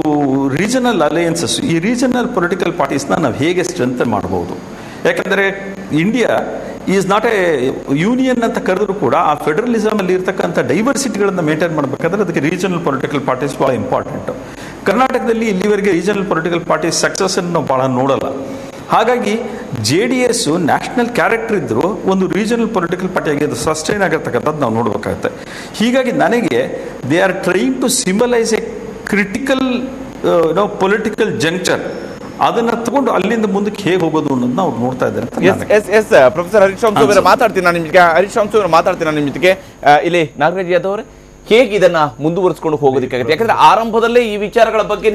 ರೀಜನಲ್ ಅಲಯನ್ಸಸ್. ಈ ರೀಜನಲ್ ಪೊಲಿಟಿಕಲ್ ಪಾರ್ಟೀಸ್ನ ನಾವು ಹೇಗೆ ಸ್ಟ್ರೆಂಥನ್ ಮಾಡ್ಬೋದು? ಯಾಕಂದರೆ India is not A union ಅಂತ ಕರೆದರೂ ಕೂಡ ಆ ಫೆಡರಲಿಸಮ್ ಅಲ್ಲಿ ಇರ್ತಕ್ಕಂಥ ಡೈವರ್ಸಿಟಿಗಳನ್ನು ಮೇಂಟೈನ್ ಮಾಡಬೇಕಾದ್ರೆ ಅದಕ್ಕೆ ರೀಜನಲ್ ಪೊಲಿಟಿಕಲ್ ಪಾರ್ಟೀಸ್ ಭಾಳ ಇಂಪಾರ್ಟೆಂಟ್. ಕರ್ನಾಟಕದಲ್ಲಿ ಇಲ್ಲಿವರೆಗೆ ರೀಜನಲ್ ಪೊಲಿಟಿಕಲ್ ಪಾರ್ಟೀಸ್ ಸಕ್ಸಸ್ಸನ್ನು ನಾವು ಭಾಳ ನೋಡಲ್ಲ. ಹಾಗಾಗಿ JDS ನ್ಯಾಷನಲ್ ಕ್ಯಾರೆಕ್ಟರ್ ಇದ್ದರೂ ಒಂದು ರೀಜನಲ್ ಪೊಲಿಟಿಕಲ್ ಪಾರ್ಟಿ ಆಗಿ ಅದು ಸಸ್ಟೈನ್ ಆಗಿರ್ತಕ್ಕಂಥದ್ದು ನಾವು ನೋಡಬೇಕಾಗುತ್ತೆ. ಹೀಗಾಗಿ ನನಗೆ they are trying to symbolise a critical political junction ಅದನ್ನ ತಗೊಂಡು ಅಲ್ಲಿಂದ ಮುಂದಕ್ಕೆ ಹೇಗೆ ಹೋಗೋದು ಅನ್ನೋದನ್ನ ಅವ್ರು ನೋಡ್ತಾ ಇದ್ದಾರೆ. ಪ್ರೊಫೆಸರ್ ಹರೀಶ್ ರಾಮಸ್ವಾಮಿ ಮಾತಾಡ್ತೀನಿ ನಾನು ನಿಮಗೆ. ಹರೀಶ್ ರಾಮಸ್ವಾಮಿ ಮಾತಾಡ್ತೀನಿ ನಾನು ನಿಮ್ಮ ಜೊತೆಗೆ. ಇಲ್ಲಿ ನಾಗರಾಜ್ ಯಾದವ್ ಅವರೇ, ಹೇಗೆ ಇದನ್ನ ಮುಂದುವರಿಸಿಕೊಂಡು ಹೋಗೋದಕ್ಕಾಗುತ್ತೆ? ಯಾಕಂದ್ರೆ ಆರಂಭದಲ್ಲೇ ಈ ವಿಚಾರಗಳ ಬಗ್ಗೆ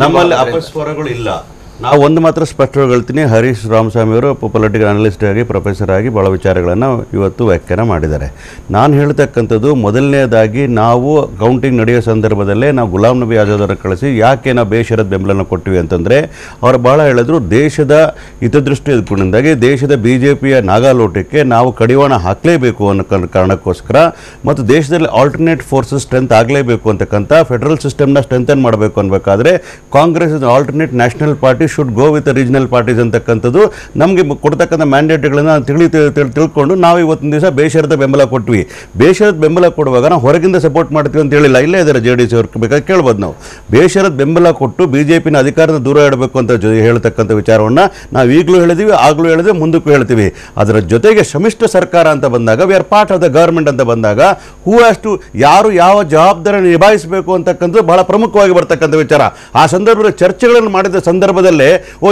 ನಮ್ಮಲ್ಲಿ ಅಪಸ್ವರಗಳು ಇಲ್ಲ. ನಾವು ಒಂದು ಮಾತ್ರ ಸ್ಪಷ್ಟವಾಗಿ ಹೇಳ್ತೀನಿ, ಹರೀಶ್ ರಾಮಸ್ವಾಮಿ ಅವರು ಪೊಲಿಟಿಕಲ್ ಅನಲಿಸ್ಟ್ ಆಗಿ ಪ್ರೊಫೆಸರ್ ಆಗಿ ಭಾಳ ವಿಚಾರಗಳನ್ನು ಇವತ್ತು ವ್ಯಾಖ್ಯಾನ ಮಾಡಿದ್ದಾರೆ. ನಾನು ಹೇಳ್ತಕ್ಕಂಥದ್ದು ಮೊದಲನೇದಾಗಿ ನಾವು ಕೌಂಟಿಂಗ್ ನಡೆಯೋ ಸಂದರ್ಭದಲ್ಲೇ ನಾವು ಗುಲಾಂ ನಬಿ ಆಜಾದ್ ಅವರ ಕಳಿಸಿ ಯಾಕೆ ನಾವು ಬೇಷರತ್ ಬೆಂಬಲನ ಕೊಟ್ಟಿವಿ ಅಂತಂದರೆ, ಅವರು ಭಾಳ ಹೇಳಿದ್ರು ದೇಶದ ಹಿತದೃಷ್ಟಿ ಇದ್ಕೊಂಡಾಗಿ ದೇಶದ BJPಯ ನಾಗಾಲೋಟಕ್ಕೆ ನಾವು ಕಡಿವಾಣ ಹಾಕಲೇಬೇಕು ಅನ್ನೋ ಕಾರಣಕ್ಕೋಸ್ಕರ ಮತ್ತು ದೇಶದಲ್ಲಿ ಆಲ್ಟರ್ನೇಟ್ ಫೋರ್ಸಸ್ ಸ್ಟ್ರೆಂತ್ ಆಗಲೇಬೇಕು ಅಂತಕ್ಕಂಥ ಫೆಡರಲ್ ಸಿಸ್ಟಮ್ನ ಸ್ಟ್ರೆಂಥನ್ ಮಾಡಬೇಕು ಅನ್ಬೇಕಾದ್ರೆ Congress is alternate national party should go with regional parties ಅಂತಕ್ಕಂಥದ್ದು ನಮಗೆ ಕೊಡ್ತಕ್ಕಂಥ ಮ್ಯಾಂಡೇಟ್ಗಳನ್ನು ತಿಳ್ಕೊಂಡು ನಾವು ಇವತ್ತಿನ ದಿವಸ ಬೇಷರತ ಬೆಂಬಲ ಕೊಟ್ವಿ. ಬೇಷರತ್ ಬೆಂಬಲ ಕೊಡುವಾಗ ನಾವು ಹೊರಗಿಂದ ಸಪೋರ್ಟ್ ಮಾಡ್ತೀವಿ ಅಂತ ಹೇಳಿಲ್ಲ, ಇಲ್ಲೇ ಇದ್ದಾರೆ JDS ಅವ್ರಿಗೆ ಬೇಕಾದ್ರೆ ಕೇಳ್ಬೋದು. ನಾವು ಬೇಷರತ್ ಬೆಂಬಲ ಕೊಟ್ಟು BJPನ ಅಧಿಕಾರದ ದೂರ ಇಡಬೇಕು ಅಂತ ಹೇಳ್ತಕ್ಕಂಥ ವಿಚಾರವನ್ನು ನಾವು ಈಗಲೂ ಹೇಳಿದ್ದೀವಿ, ಆಗಲೂ ಹೇಳಿದ್ವಿ, ಮುಂದಕ್ಕೂ ಹೇಳ್ತೀವಿ. ಅದರ ಜೊತೆಗೆ ಸಮ್ಮಿಶ್ರ ಸರ್ಕಾರ ಅಂತ ಬಂದಾಗ we are part of the government ಅಂತ ಬಂದಾಗ ಹೂ ಹ್ಯಾಸ್ ಟು ಯಾರು ಯಾವ ಜವಾಬ್ದಾರಿ ನಿಭಾಯಿಸಬೇಕು ಅಂತಕ್ಕಂಥದ್ದು ಬಹಳ ಪ್ರಮುಖವಾಗಿ ಬರ್ತಕ್ಕಂಥ ವಿಚಾರ. ಆ ಸಂದರ್ಭದಲ್ಲಿ ಚರ್ಚೆಗಳನ್ನು ಮಾಡಿದ ಸಂದರ್ಭದಲ್ಲಿ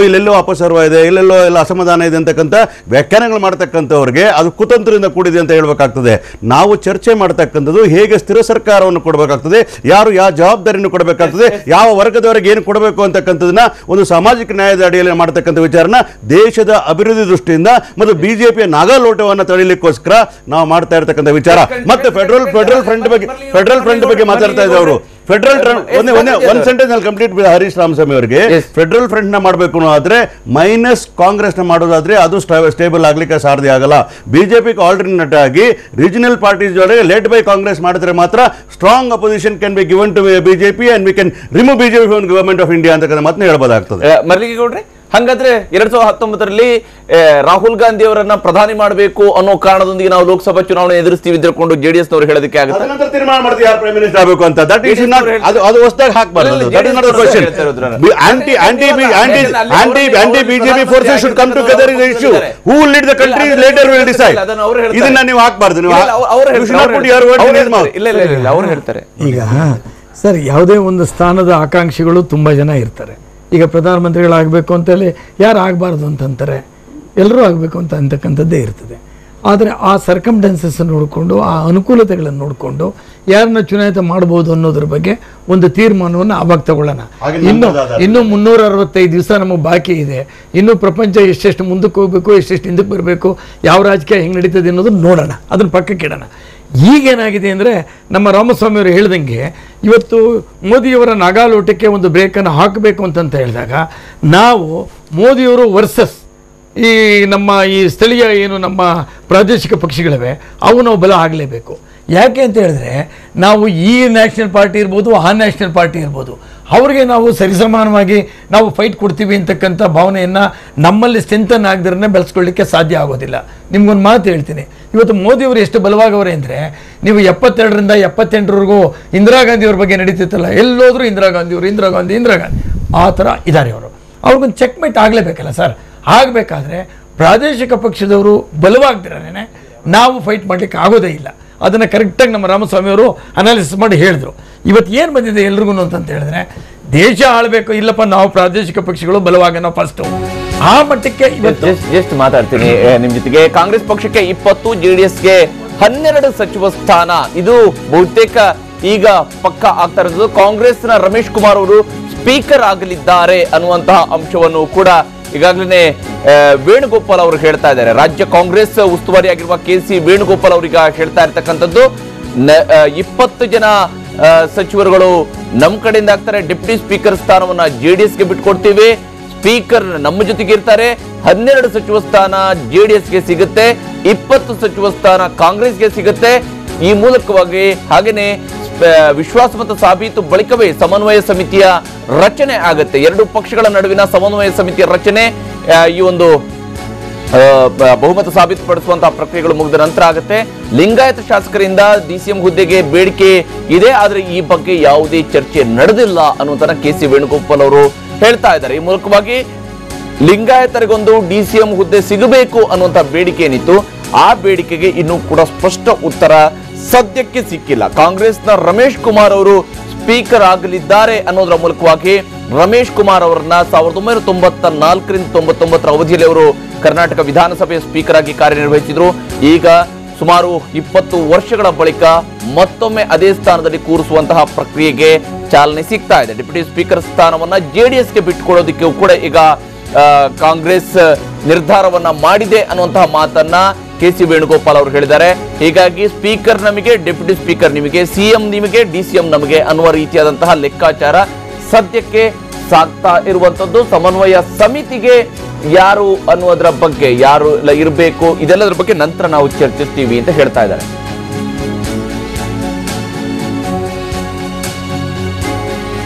ಇಲ್ಲೆಲ್ಲೋ ಅಪಸರ್ವ ಇದೆ, ಇಲ್ಲೆಲ್ಲೋ ಎಲ್ಲ ಅಸಮಾಧಾನ ಇದೆ ಅಂತಕ್ಕಂಥ ವ್ಯಾಖ್ಯಾನಗಳು ಮಾಡ್ತಕ್ಕಂಥವ್ರಿಗೆ ಅದು ಕುತಂತ್ರದಿಂದ ಕೂಡಿದೆ ಅಂತ ಹೇಳಬೇಕಾಗ್ತದೆ. ನಾವು ಚರ್ಚೆ ಮಾಡ್ತಕ್ಕಂಥದ್ದು ಹೇಗೆ ಸ್ಥಿರ ಸರ್ಕಾರವನ್ನು ಕೊಡಬೇಕಾಗ್ತದೆ, ಯಾರು ಯಾವ ಜವಾಬ್ದಾರಿಯನ್ನು ಕೊಡಬೇಕಾಗ್ತದೆ, ಯಾವ ವರ್ಗದವರಿಗೆ ಏನು ಕೊಡಬೇಕು ಅಂತಕ್ಕಂಥದನ್ನ ಒಂದು ಸಾಮಾಜಿಕ ನ್ಯಾಯದ ಅಡಿಯಲ್ಲಿ ಮಾಡ್ತಕ್ಕಂಥ ವಿಚಾರನ ದೇಶದ ಅಭಿವೃದ್ಧಿ ದೃಷ್ಟಿಯಿಂದ ಮತ್ತು BJPಯ ನಾಗಾಲೋಟವನ್ನು ತಡೆಯಲಿಕ್ಕೋಸ್ಕರ ನಾವು ಮಾಡ್ತಾ ಇರ್ತಕ್ಕಂಥ ವಿಚಾರ. ಮತ್ತೆ ಫೆಡರಲ್ ಫ್ರಂಟ್ ಬಗ್ಗೆ ಮಾತಾಡ್ತಾ ಇದ್ದಾರೆ ಅವರು. ಫೆಡರಲ್ ಒಂದು ಸೆಂಟೆನ್ಸ್ ನಲ್ಲಿ ಕಂಪ್ಲೀಟ್ ಹರೀಶ್ ರಾಮಸ್ವಾಮಿ ಅವರಿಗೆ ಫೆಡರಲ್ ಫ್ರಂಟ್ ನ ಮಾಡಬೇಕು ಆದ್ರೆ ಮೈನಸ್ ಕಾಂಗ್ರೆಸ್ ನ ಮಾಡೋದಾದ್ರೆ ಅದು ಸ್ಟೇಬಲ್ ಆಗ್ಲಿಕ್ಕೆ ಸಾಧ್ಯ ಆಗಲ್ಲ. ಬಿಜೆಪಿ ಆಲ್ಟರ್ನೇಟ್ ಆಗಿ ರೀಜನಲ್ ಪಾರ್ಟೀಸ್ ಜೊತೆಗೆ ಲೆಡ್ ಬೈ ಕಾಂಗ್ರೆಸ್ ಮಾಡಿದ್ರೆ ಮಾತ್ರ strong opposition can be given to BJP and we can remove BJP from government of India ಅಂತ ಮಾತನ್ನ ಹೇಳ್ಬೋದಾಗ್ತದೆ. ಮಲ್ಲಿಗೌಡ್ರೆ, ಹಾಗಾದ್ರೆ 2019ರಲ್ಲಿ ರಾಹುಲ್ ಗಾಂಧಿ ಅವರನ್ನ ಪ್ರಧಾನಿ ಮಾಡಬೇಕು ಅನ್ನೋ ಕಾರಣದೊಂದಿಗೆ ನಾವು ಲೋಕಸಭಾ ಚುನಾವಣೆ ಎದುರಿಸ್ತೀವಿ ಇದ್ಕೊಂಡು JDS ನವರು ಹೇಳೋದಕ್ಕೆ ಆಗುತ್ತೆ. ತೀರ್ಮಾನ ಮಾಡ್ತೀವಿ ಯಾರು ಪ್ರೈಮ್ ಮಿನಿಸ್ಟರ್ ಆಗಬೇಕು ಅಂತ. ದಟ್ ಈಸ್ ನಾಟ್ ಅದು ಹೊಸದಾಗಿ ಹಾಕಬಾರದು. That is not the question. Anti BJP forces should come together in the issue. Who will lead the country later will decide. ಇದನ್ನ ನೀವು ಹಾಕಬಾರದು. ನೀವು ಇಲ್ಲ ಅವರು ಹೇಳ್ತಾರೆ. ಈಗ ಸರ್, ಯಾವುದೇ ಒಂದು ಸ್ಥಾನದ ಆಕಾಂಕ್ಷಿಗಳು ತುಂಬಾ ಜನ ಇರ್ತಾರೆ. ಈಗ ಪ್ರಧಾನಮಂತ್ರಿಗಳಾಗಬೇಕು ಅಂತೇಳಿ ಯಾರು ಆಗಬಾರ್ದು ಅಂತಂತಾರೆ, ಎಲ್ಲರೂ ಆಗಬೇಕು ಅಂತ ಅಂತಕ್ಕಂಥದ್ದೇ ಇರ್ತದೆ. ಆದರೆ ಆ ಸರ್ಕಮ್ಸ್ಟೆನ್ಸಸ್ ನೋಡಿಕೊಂಡು, ಆ ಅನುಕೂಲತೆಗಳನ್ನು ನೋಡಿಕೊಂಡು ಯಾರನ್ನ ಚುನಾಯಿತ ಮಾಡ್ಬೋದು ಅನ್ನೋದ್ರ ಬಗ್ಗೆ ಒಂದು ತೀರ್ಮಾನವನ್ನು ಆವಾಗ ತಗೊಳ್ಳೋಣ. ಇನ್ನು 365 ದಿವಸ ನಮಗೆ ಬಾಕಿ ಇದೆ. ಇನ್ನು ಪ್ರಪಂಚ ಎಷ್ಟೆಷ್ಟು ಮುಂದಕ್ಕೆ ಹೋಗಬೇಕು, ಎಷ್ಟೆಷ್ಟು ಹಿಂದಕ್ಕೆ ಬರಬೇಕು, ಯಾವ ರಾಜಕೀಯ ಹೆಂಗೆ ನಡೀತದೆ ಅನ್ನೋದನ್ನ ನೋಡೋಣ, ಅದನ್ನು ಪಕ್ಕಕ್ಕೆ ಇಡೋಣ. ಈಗೇನಾಗಿದೆ ಅಂದರೆ, ನಮ್ಮ ರಾಮಸ್ವಾಮಿಯವರು ಹೇಳ್ದಂಗೆ ಇವತ್ತು ಮೋದಿಯವರ ನಾಗಾಲೋಟಕ್ಕೆ ಒಂದು ಬ್ರೇಕನ್ನು ಹಾಕಬೇಕು ಅಂತಂತ ಹೇಳಿದಾಗ ನಾವು ಮೋದಿಯವರು ವರ್ಸಸ್ ನಮ್ಮ ಈ ಸ್ಥಳೀಯ ಏನು ನಮ್ಮ ಪ್ರಾದೇಶಿಕ ಪಕ್ಷಗಳಿವೆ ಅವು ನಾವು ಬಲ ಆಗಲೇಬೇಕು. ಯಾಕೆ ಅಂತ ಹೇಳಿದ್ರೆ, ನಾವು ಈ ನ್ಯಾಷನಲ್ ಪಾರ್ಟಿ ಇರ್ಬೋದು, ಆ ನ್ಯಾಷನಲ್ ಪಾರ್ಟಿ ಇರ್ಬೋದು, ಅವ್ರಿಗೆ ನಾವು ಸರಿಸಮಾನವಾಗಿ ನಾವು ಫೈಟ್ ಕೊಡ್ತೀವಿ ಅಂತಕ್ಕಂಥ ಭಾವನೆಯನ್ನು ನಮ್ಮಲ್ಲಿ ಸ್ಟ್ರೆಂಥನ್ ಆಗದಿರೇ ಬೆಳೆಸ್ಕೊಳ್ಳಿಕ್ಕೆ ಸಾಧ್ಯ ಆಗೋದಿಲ್ಲ. ನಿಮ್ಗೊಂದು ಮಾತು ಹೇಳ್ತೀನಿ, ಇವತ್ತು ಮೋದಿಯವರು ಎಷ್ಟು ಬಲವಾಗವ್ರೆ ಅಂದರೆ, ನೀವು 72ರಿಂದ 78ರವರೆಗೂ ಇಂದಿರಾ ಗಾಂಧಿಯವ್ರ ಬಗ್ಗೆ ನಡೀತಿತ್ತಲ್ಲ, ಎಲ್ಲೋದ್ರೂ ಇಂದಿರಾ ಗಾಂಧಿ ಆ ಥರ ಇದ್ದಾರೆ ಅವರು. ಅವ್ರಿಗೊಂದು ಚೆಕ್ಮೇಟ್ ಆಗಲೇಬೇಕಲ್ಲ ಸರ್. ಆಗಬೇಕಾದ್ರೆ ಪ್ರಾದೇಶಿಕ ಪಕ್ಷದವರು ಬಲವಾಗ್ದಿರೇ ನಾವು ಫೈಟ್ ಮಾಡಲಿಕ್ಕೆ ಆಗೋದೇ ಇಲ್ಲ. ಅದನ್ನು ಕರೆಕ್ಟಾಗಿ ನಮ್ಮ ರಾಮಸ್ವಾಮಿಯವರು ಅನಾಲಿಸಿಸ್ ಮಾಡಿ ಹೇಳಿದ್ರು. ಇವತ್ತು ಏನು ಬಂದಿದೆ ಎಲ್ರಿಗೂ ಅಂತಂತ ಹೇಳಿದ್ರೆ, ದೇಶ ಆಳಬೇಕು, ಇಲ್ಲಪ್ಪ ನಾವು ಪ್ರಾದೇಶಿಕ ಪಕ್ಷಗಳು ಬಲವಾಗೋಣ ಫಸ್ಟು, ಆ ಮಟ್ಟಕ್ಕೆ ಇವತ್ತು ಎಷ್ಟು ಮಾತಾಡ್ತೀನಿ ನಿಮ್ಮ ಜೊತೆಗೆ. ಕಾಂಗ್ರೆಸ್ ಪಕ್ಷಕ್ಕೆ 20, JDSಗೆ 12 ಸಚಿವ ಸ್ಥಾನ, ಇದು ಬಹುತೇಕ ಈಗ ಪಕ್ಕ ಆಗ್ತಾ ಇರೋದು. ಕಾಂಗ್ರೆಸ್ನ ರಮೇಶ್ ಕುಮಾರ್ ಅವರು ಸ್ಪೀಕರ್ ಆಗಲಿದ್ದಾರೆ ಅನ್ನುವಂತಹ ಅಂಶವನ್ನು ಕೂಡ ಈಗಾಗಲೇ ವೇಣುಗೋಪಾಲ್ ಅವರು ಹೇಳ್ತಾ ಇದ್ದಾರೆ. ರಾಜ್ಯ ಕಾಂಗ್ರೆಸ್ ಉಸ್ತುವಾರಿಯಾಗಿರುವ KC ವೇಣುಗೋಪಾಲ್ ಅವರೀಗ ಹೇಳ್ತಾ ಇರ್ತಕ್ಕಂಥದ್ದು, 20 ಜನ ಸಚಿವರುಗಳು ನಮ್ಮ ಕಡೆಯಿಂದ ಆಗ್ತಾರೆ. ಡೆಪ್ಯೂಟಿ ಸ್ಪೀಕರ್ ಸ್ಥಾನವನ್ನ JDSಗೆ ಬಿಟ್ಕೊಡ್ತೀವಿ, ಸ್ಪೀಕರ್ ನಮ್ಮ ಜೊತೆಗೆ ಇರ್ತಾರೆ. 12 ಸಚಿವ ಸ್ಥಾನ JDSಗೆ ಸಿಗುತ್ತೆ, 20 ಸಚಿವ ಸ್ಥಾನ ಕಾಂಗ್ರೆಸ್ಗೆ ಸಿಗುತ್ತೆ. ಈ ಮೂಲಕವಾಗಿ ಹಾಗೇನೆ ವಿಶ್ವಾಸಮತ ಸಾಬೀತು ಬಳಿಕವೇ ಸಮನ್ವಯ ಸಮಿತಿಯ ರಚನೆ ಆಗುತ್ತೆ. ಎರಡು ಪಕ್ಷಗಳ ನಡುವಿನ ಸಮನ್ವಯ ಸಮಿತಿಯ ರಚನೆ ಈ ಒಂದು ಬಹುಮತ ಸಾಬೀತುಪಡಿಸುವಂತಹ ಪ್ರಕ್ರಿಯೆಗಳು ಮುಗಿದ ನಂತರ ಆಗುತ್ತೆ. ಲಿಂಗಾಯತ ಶಾಸಕರಿಂದ DCM ಹುದ್ದೆಗೆ ಬೇಡಿಕೆ ಇದೆ, ಆದರೆ ಈ ಬಗ್ಗೆ ಯಾವುದೇ ಚರ್ಚೆ ನಡೆದಿಲ್ಲ ಅನ್ನುವಂತ KC ವೇಣುಗೋಪಾಲ್ ಅವರು ಹೇಳ್ತಾ ಇದ್ದಾರೆ. ಈ ಮೂಲಕವಾಗಿ ಲಿಂಗಾಯತರಿಗೊಂದು DCM ಹುದ್ದೆ ಸಿಗಬೇಕು ಅನ್ನುವಂತ ಬೇಡಿಕೆ ಏನಿತ್ತು, ಆ ಬೇಡಿಕೆಗೆ ಇನ್ನೂ ಕೂಡ ಸ್ಪಷ್ಟ ಉತ್ತರ ಸದ್ಯಕ್ಕೆ ಸಿಕ್ಕಿಲ್ಲ. ಕಾಂಗ್ರೆಸ್ನ ರಮೇಶ್ ಕುಮಾರ್ ಅವರು ಸ್ಪೀಕರ್ ಆಗಲಿದ್ದಾರೆ ಅನ್ನೋದರ ಮೂಲಕವಾಗಿ ರಮೇಶ್ ಕುಮಾರ್ ಅವರನ್ನ 1994ರಿಂದ 99 ಅವಧಿಯಲ್ಲಿ ಅವರು ಕರ್ನಾಟಕ ವಿಧಾನಸಭೆಯ ಸ್ಪೀಕರ್ ಆಗಿ ಕಾರ್ಯನಿರ್ವಹಿಸಿದ್ರು. ಈಗ ಸುಮಾರು 20 ವರ್ಷಗಳ ಬಳಿಕ ಮತ್ತೊಮ್ಮೆ ಅದೇ ಸ್ಥಾನದಲ್ಲಿ ಕೂರಿಸುವಂತಹ ಪ್ರಕ್ರಿಯೆಗೆ ಚಾಲನೆ ಸಿಗ್ತಾ ಇದೆ. ಡೆಪ್ಯೂಟಿ ಸ್ಪೀಕರ್ ಸ್ಥಾನವನ್ನ ಜೆಡಿಎಸ್ಗೆ ಬಿಟ್ಟುಕೊಡೋದಕ್ಕೆ ಕೂಡ ಈಗ ಕಾಂಗ್ರೆಸ್ ನಿರ್ಧಾರವನ್ನ ಮಾಡಿದೆ ಅನ್ನುವಂತಹ ಮಾತನ್ನ ಕೆ.ಸಿ. ವೇಣುಗೋಪಾಲ್ ಅವರು ಹೇಳಿದ್ದಾರೆ. ಹೀಗಾಗಿ ಸ್ಪೀಕರ್ ನಮಗೆ, ಡೆಪ್ಯೂಟಿ ಸ್ಪೀಕರ್ ನಿಮಗೆ, ಸಿಎಂ ನಿಮಗೆ, ಡಿಸಿಎಂ ನಮಗೆ ಅನ್ನುವ ರೀತಿಯಾದಂತಹ ಲೆಕ್ಕಾಚಾರ ಸದ್ಯಕ್ಕೆ ಸಾಗ್ತಾ ಇರುವಂತದ್ದು. ಸಮನ್ವಯ ಸಮಿತಿಗೆ ಯಾರು ಅನ್ನುವುದರ ಬಗ್ಗೆ, ಯಾರು ಇರಬೇಕು, ಇದೆಲ್ಲದರ ಬಗ್ಗೆ ನಂತರ ನಾವು ಚರ್ಚಿಸ್ತೀವಿ ಅಂತ ಹೇಳ್ತಾ ಇದ್ದಾರೆ.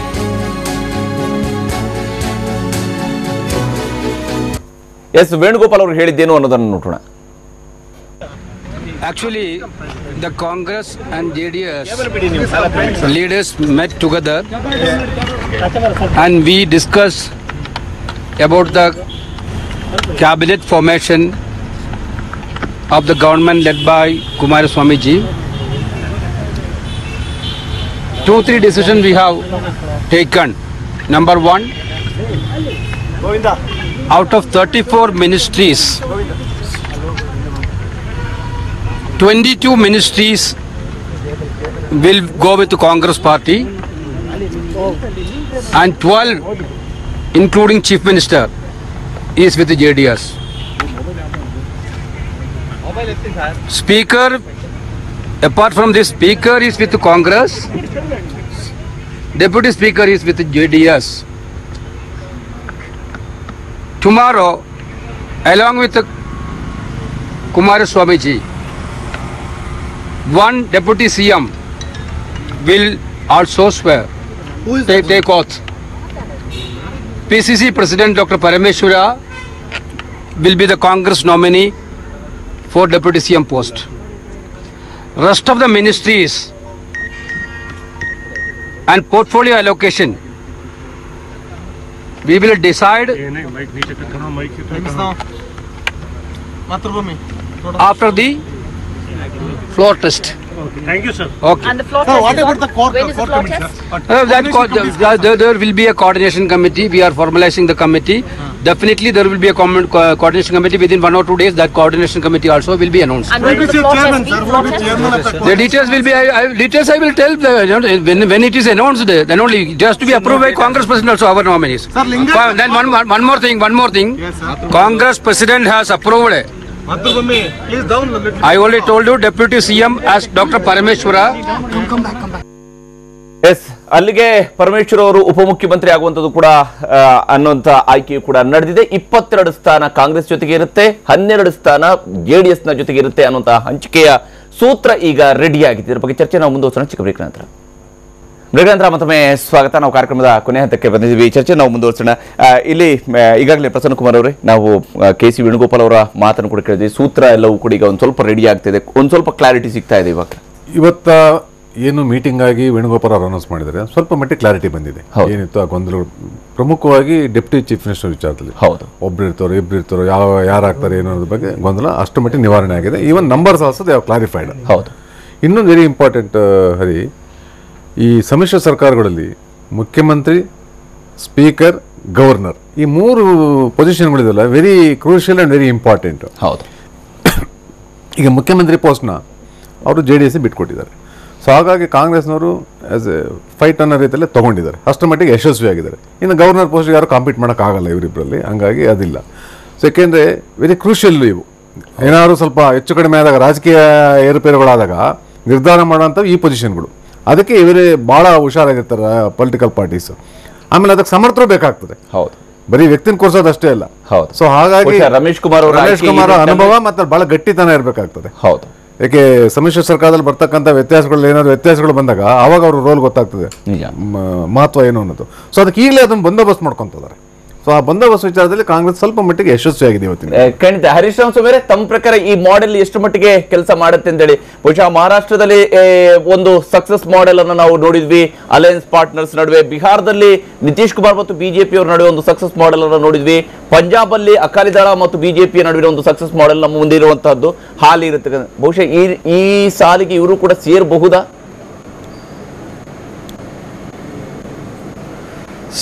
ಎಸ್ ವೇಣುಗೋಪಾಲ್ ಅವರು ಹೇಳಿದ್ದೇನು ಅನ್ನೋದನ್ನು ನೋಡೋಣ. Actually, the Congress and JDS leaders met together and we discussed about the cabinet formation of the government led by Kumaraswamy ji. 2-3 decisions we have taken. Number one, out of 34 ministries, 22 ministries will go with the Congress party and 12, including Chief Minister, is with the JDS. Speaker, apart from this, Speaker is with the Congress, Deputy Speaker is with the JDS. Tomorrow, along with the Kumaraswamy ji, one deputy CM will also swear, take oath. PCC President Dr. Parameshwara will be the Congress nominee for deputy CM post. Rest of the ministries and portfolio allocation we will decide after the floor test. Thank you, sir. Okay. And the floor test. What about the core test? There will be a coordination committee. We are formalizing the committee. Definitely, there will be a coordination committee within 1 or 2 days. That coordination committee also will be announced. And when is your chairman, sir? Who will be chairman of the The details will be. Details I will tell when it is announced. Then only it has to be approved by Congress President also, our nominees. Sir, Then one more thing. Yes, sir. Congress President has approved. Please down. I already told you, Deputy CM as Dr. Parameshwara. Come back. Yes ಅಲ್ಲಿಗೆ ಪರಮೇಶ್ವರ್ ಅವರು ಉಪಮುಖ್ಯಮಂತ್ರಿ ಆಗುವಂತದ್ದು ಕೂಡ ಅನ್ನುವಂತ ಆಯ್ಕೆಯು ಕೂಡ ನಡೆದಿದೆ. 22 ಸ್ಥಾನ ಕಾಂಗ್ರೆಸ್ ಜೊತೆಗೆ ಇರುತ್ತೆ, 12 ಸ್ಥಾನ ಜೆಡಿಎಸ್ ನ ಜೊತೆಗೆ ಇರುತ್ತೆ ಅನ್ನುವಂತ ಹಂಚಿಕೆಯ ಸೂತ್ರ ಈಗ ರೆಡಿ ಆಗಿದೆ. ಇದರ ಬಗ್ಗೆ ಚರ್ಚೆ ನಾವು ಮುಂದುವರಿಸೋಣ ಚಿಕ್ಕ ಬ್ರೇಕ್ ನಂತರ. ಮತ್ತೊಮ್ಮೆ ಸ್ವಾಗತ. ನಾವು ಕಾರ್ಯಕ್ರಮದ ಕೊನೆ ಹಂತಕ್ಕೆ ಬಂದಿದ್ದೀವಿ. ಚರ್ಚೆ ನಾವು ಮುಂದುವರಿಸೋಣ. ಇಲ್ಲಿ ಈಗಾಗಲೇ ಪ್ರಸನ್ನ ಕುಮಾರ್ ಅವರೇ, ನಾವು ಕೆ.ಸಿ. ವೇಣುಗೋಪಾಲ್ ಅವರ ಮಾತನ್ನು ಕೂಡ ಕೇಳಿದ್ವಿ. ಸೂತ್ರ ಎಲ್ಲವೂ ಕೂಡ ಈಗ ಒಂದು ಸ್ವಲ್ಪ ರೆಡಿ ಆಗ್ತಿದೆ, ಒಂದು ಸ್ವಲ್ಪ ಕ್ಲಾರಿಟಿ ಸಿಗ್ತಾ ಇದೆ. ಇವತ್ತ ಏನು ಮೀಟಿಂಗ್ ಆಗಿ ವೇಣುಗೋಪಾಲ್ ಅವರು ಅನೌನ್ಸ್ ಮಾಡಿದರೆ ಸ್ವಲ್ಪ ಮಟ್ಟಿಗೆ ಕ್ಲಾರಿಟಿ ಬಂದಿದೆ. ಏನಿತ್ತು ಆ ಗೊಂದಲ ಪ್ರಮುಖವಾಗಿ ಡೆಪ್ಯೂಟಿ ಚೀಫ್ ಮಿನಿಸ್ಟರ್ ವಿಚಾರದಲ್ಲಿ. ಹೌದು, ಒಬ್ರು ಇರ್ತಾರೋ ಯಾರಾಗ್ತಾರೆ ಏನೋ ಅನ್ನೋದ್ರ ಬಗ್ಗೆ ಗೊಂದಲ ಅಷ್ಟು ಮಟ್ಟಿಗೆ ನಿವಾರಣೆ ಆಗಿದೆ. Even numbers also they have clarified. ಹೌದು. ಇನ್ನೊಂದು ವೆರಿ ಇಂಪಾರ್ಟೆಂಟ್ ಹರಿ, ಈ ಸಮ್ಮಿಶ್ರ ಸರ್ಕಾರಗಳಲ್ಲಿ ಮುಖ್ಯಮಂತ್ರಿ, ಸ್ಪೀಕರ್, ಗವರ್ನರ್ ಈ 3 ಪೊಸಿಷನ್ಗಳಿದೆಯಲ್ಲ, very crucial and very important. ಹೌದು. ಈಗ ಮುಖ್ಯಮಂತ್ರಿ ಪೋಸ್ಟ್ನ ಅವರು JDS ಬಿಟ್ಕೊಟ್ಟಿದ್ದಾರೆ. ಸೊ ಹಾಗಾಗಿ ಕಾಂಗ್ರೆಸ್ನವರು ಆ್ಯಸ್ ಎ ಫೈಟ್ ಅನ್ನೋ ರೀತಿಯಲ್ಲೇ ತೊಗೊಂಡಿದ್ದಾರೆ, ಅಷ್ಟರ ಮಟ್ಟಿಗೆ ಯಶಸ್ವಿಯಾಗಿದ್ದಾರೆ. ಇನ್ನು ಗವರ್ನರ್ ಪೋಸ್ಟ್ ಯಾರು ಕಾಂಪೀಟ್ ಮಾಡೋಕ್ಕಾಗಲ್ಲ ಇವರಿಬ್ಬರಲ್ಲಿ, ಹಂಗಾಗಿ ಅದಿಲ್ಲ. ಸೊ ಯಾಕೆಂದರೆ ವೆರಿ ಕ್ರೂಷಿಯಲ್ ಇವು. ಏನಾದರೂ ಸ್ವಲ್ಪ ಹೆಚ್ಚು ಕಡಿಮೆ ಆದಾಗ, ರಾಜಕೀಯ ಏರುಪೇರುಗಳಾದಾಗ ನಿರ್ಧಾರ ಮಾಡೋಂಥವು ಈ ಪೊಸಿಷನ್ಗಳು. ಅದಕ್ಕೆ ಇವರೇ ಭಾಳ ಹುಷಾರಾಗಿರ್ತಾರೆ ಪೊಲಿಟಿಕಲ್ ಪಾರ್ಟೀಸ್. ಆಮೇಲೆ ಅದಕ್ಕೆ ಸಮರ್ಥರು ಬೇಕಾಗ್ತದೆ. ಹೌದು, ಬರೀ ವ್ಯಕ್ತಿನ ಕೂರಿಸೋದು ಅಷ್ಟೇ ಅಲ್ಲ. ಹೌದು. ಸೊ ಹಾಗಾಗಿ ರಮೇಶ್ ಕುಮಾರ್ ಅನುಭವ ಮತ್ತು ಭಾಳ ಗಟ್ಟಿತನ ಇರಬೇಕಾಗ್ತದೆ. ಹೌದು. ಯಾಕೆ ಸಮ್ಮಿಶ್ರ ಸರ್ಕಾರದಲ್ಲಿ ಬರ್ತಕ್ಕಂಥ ವ್ಯತ್ಯಾಸಗಳು ಬಂದಾಗ ಆವಾಗ ಅವ್ರ ರೋಲ್ ಗೊತ್ತಾಗ್ತದೆ, ಮಹತ್ವ ಏನು ಅನ್ನೋದು. ಸೊ ಅದಕ್ಕೆ ಈಗಲೇ ಅದನ್ನು ಬಂದೋಬಸ್ತ್ ಮಾಡ್ಕೊಂತಿದ್ದಾರೆ. ಸೊ ಆ ಬಂದೋಬಸ್ತ್ ವಿಚಾರದಲ್ಲಿ ಕಾಂಗ್ರೆಸ್ ಸ್ವಲ್ಪ ಮಟ್ಟಿಗೆ ಯಶಸ್ವಿಯಾಗಿದೆ ಇವತ್ತಿನ. ಖಂಡಿತ. ಹರೀಶ್ ರಾವ್ ಸೋಮೇರೆ, ತಮ್ಮ ಪ್ರಕಾರ ಈ ಮಾಡೆಲ್ ಎಷ್ಟು ಮಟ್ಟಿಗೆ ಕೆಲಸ ಮಾಡುತ್ತೆ ಅಂತೇಳಿ? ಬಹುಶಃ ಮಹಾರಾಷ್ಟ್ರದಲ್ಲಿ ಒಂದು ಸಕ್ಸಸ್ ಮಾಡೆಲ್ ಅನ್ನು ನಾವು ನೋಡಿದ್ವಿ, ಅಲಯನ್ಸ್ ಪಾರ್ಟ್ನರ್ಸ್ ನಡುವೆ. ಬಿಹಾರದಲ್ಲಿ ನಿತೀಶ್ ಕುಮಾರ್ ಮತ್ತು ಬಿಜೆಪಿ ಅವರ ನಡುವೆ ಒಂದು ಸಕ್ಸಸ್ ಮಾಡೆಲ್ ಅನ್ನು ನೋಡಿದ್ವಿ. ಪಂಜಾಬ್ ಅಲ್ಲಿ ಅಕಾಲಿ ದಳ ಮತ್ತು ಬಿಜೆಪಿ ನಡುವೆ ಒಂದು ಸಕ್ಸಸ್ ಮಾಡೆಲ್ ನಮ್ಮ ಮುಂದೆ ಇರುವಂತಹದ್ದು ಹಾಲಿ ಇರುತ್ತೆ. ಬಹುಶಃ ಈ ಸಾಲಿಗೆ ಇವರು ಕೂಡ ಸೇರಬಹುದಾ?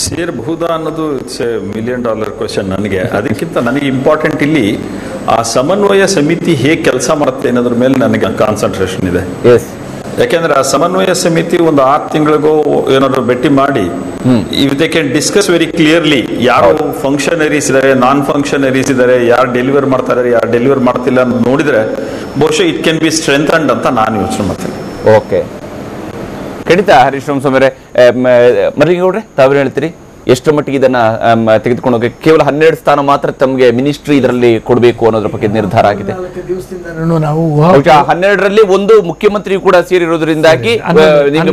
ಸೇರಬಹುದಾ ಅನ್ನೋದು ಇಟ್ಸ್ ಎ $1 million ಕ್ವೆಶನ್ ನನಗೆ. ಅದಕ್ಕಿಂತ ನನಗೆ ಇಂಪಾರ್ಟೆಂಟ್ ಇಲ್ಲಿ ಆ ಸಮನ್ವಯ ಸಮಿತಿ ಹೇಗೆ ಕೆಲಸ ಮಾಡುತ್ತೆ ಅನ್ನೋದ್ರ ಮೇಲೆ ನನಗೆ ಕಾನ್ಸಂಟ್ರೇಷನ್ ಇದೆ. ಯಾಕೆಂದ್ರೆ ಆ ಸಮನ್ವಯ ಸಮಿತಿ ಒಂದು 6 ತಿಂಗಳಿಗೋ ಏನಾದ್ರು ಭೇಟಿ ಮಾಡಿ if they can discuss very clearly ಯಾರು ಫಂಕ್ಷನರೀಸ್ ಇದ್ದಾರೆ, ನಾನ್ ಫಂಕ್ಷನರೀಸ್ ಇದ್ದಾರೆ, ಯಾರು ಡೆಲಿವರ್ ಮಾಡ್ತಾರೆ, ಯಾರು ಡೆಲಿವರ್ ಮಾಡ್ತಿಲ್ಲ ಅಂತ ನೋಡಿದ್ರೆ ಬಹುಶಃ ಇಟ್ ಕ್ಯಾನ್ ಬಿ ಸ್ಟ್ರೆಂಥನ್ಡ್ ಅಂತ ನಾನು ಯೋಚನೆ ಮಾಡ್ತೀನಿ. ಓಕೆ, ಖಂಡಿತ ಹರೀಶ್ ರಾಮಸ್ವಾಮಿ ಮರಳಿಗೌಡ್ರೆ ತಾವೇನು ಹೇಳ್ತೀರಿ? ಎಷ್ಟು ಮಟ್ಟಿಗೆ ಇದನ್ನ ತೆಗೆದುಕೊಂಡು ಹೋಗಿ ಕೇವಲ 12 ಸ್ಥಾನ ಮಾತ್ರ ತಮಗೆ ಮಿನಿಸ್ಟ್ರಿ ಇದರಲ್ಲಿ ಕೊಡಬೇಕು ಅನ್ನೋದ್ರ ಬಗ್ಗೆ ನಿರ್ಧಾರ ಆಗಿದೆ. ನಾವು 12ರಲ್ಲಿ ಒಂದು ಮುಖ್ಯಮಂತ್ರಿ ಕೂಡ ಸೇರಿರೋದ್ರಿಂದಾಗಿ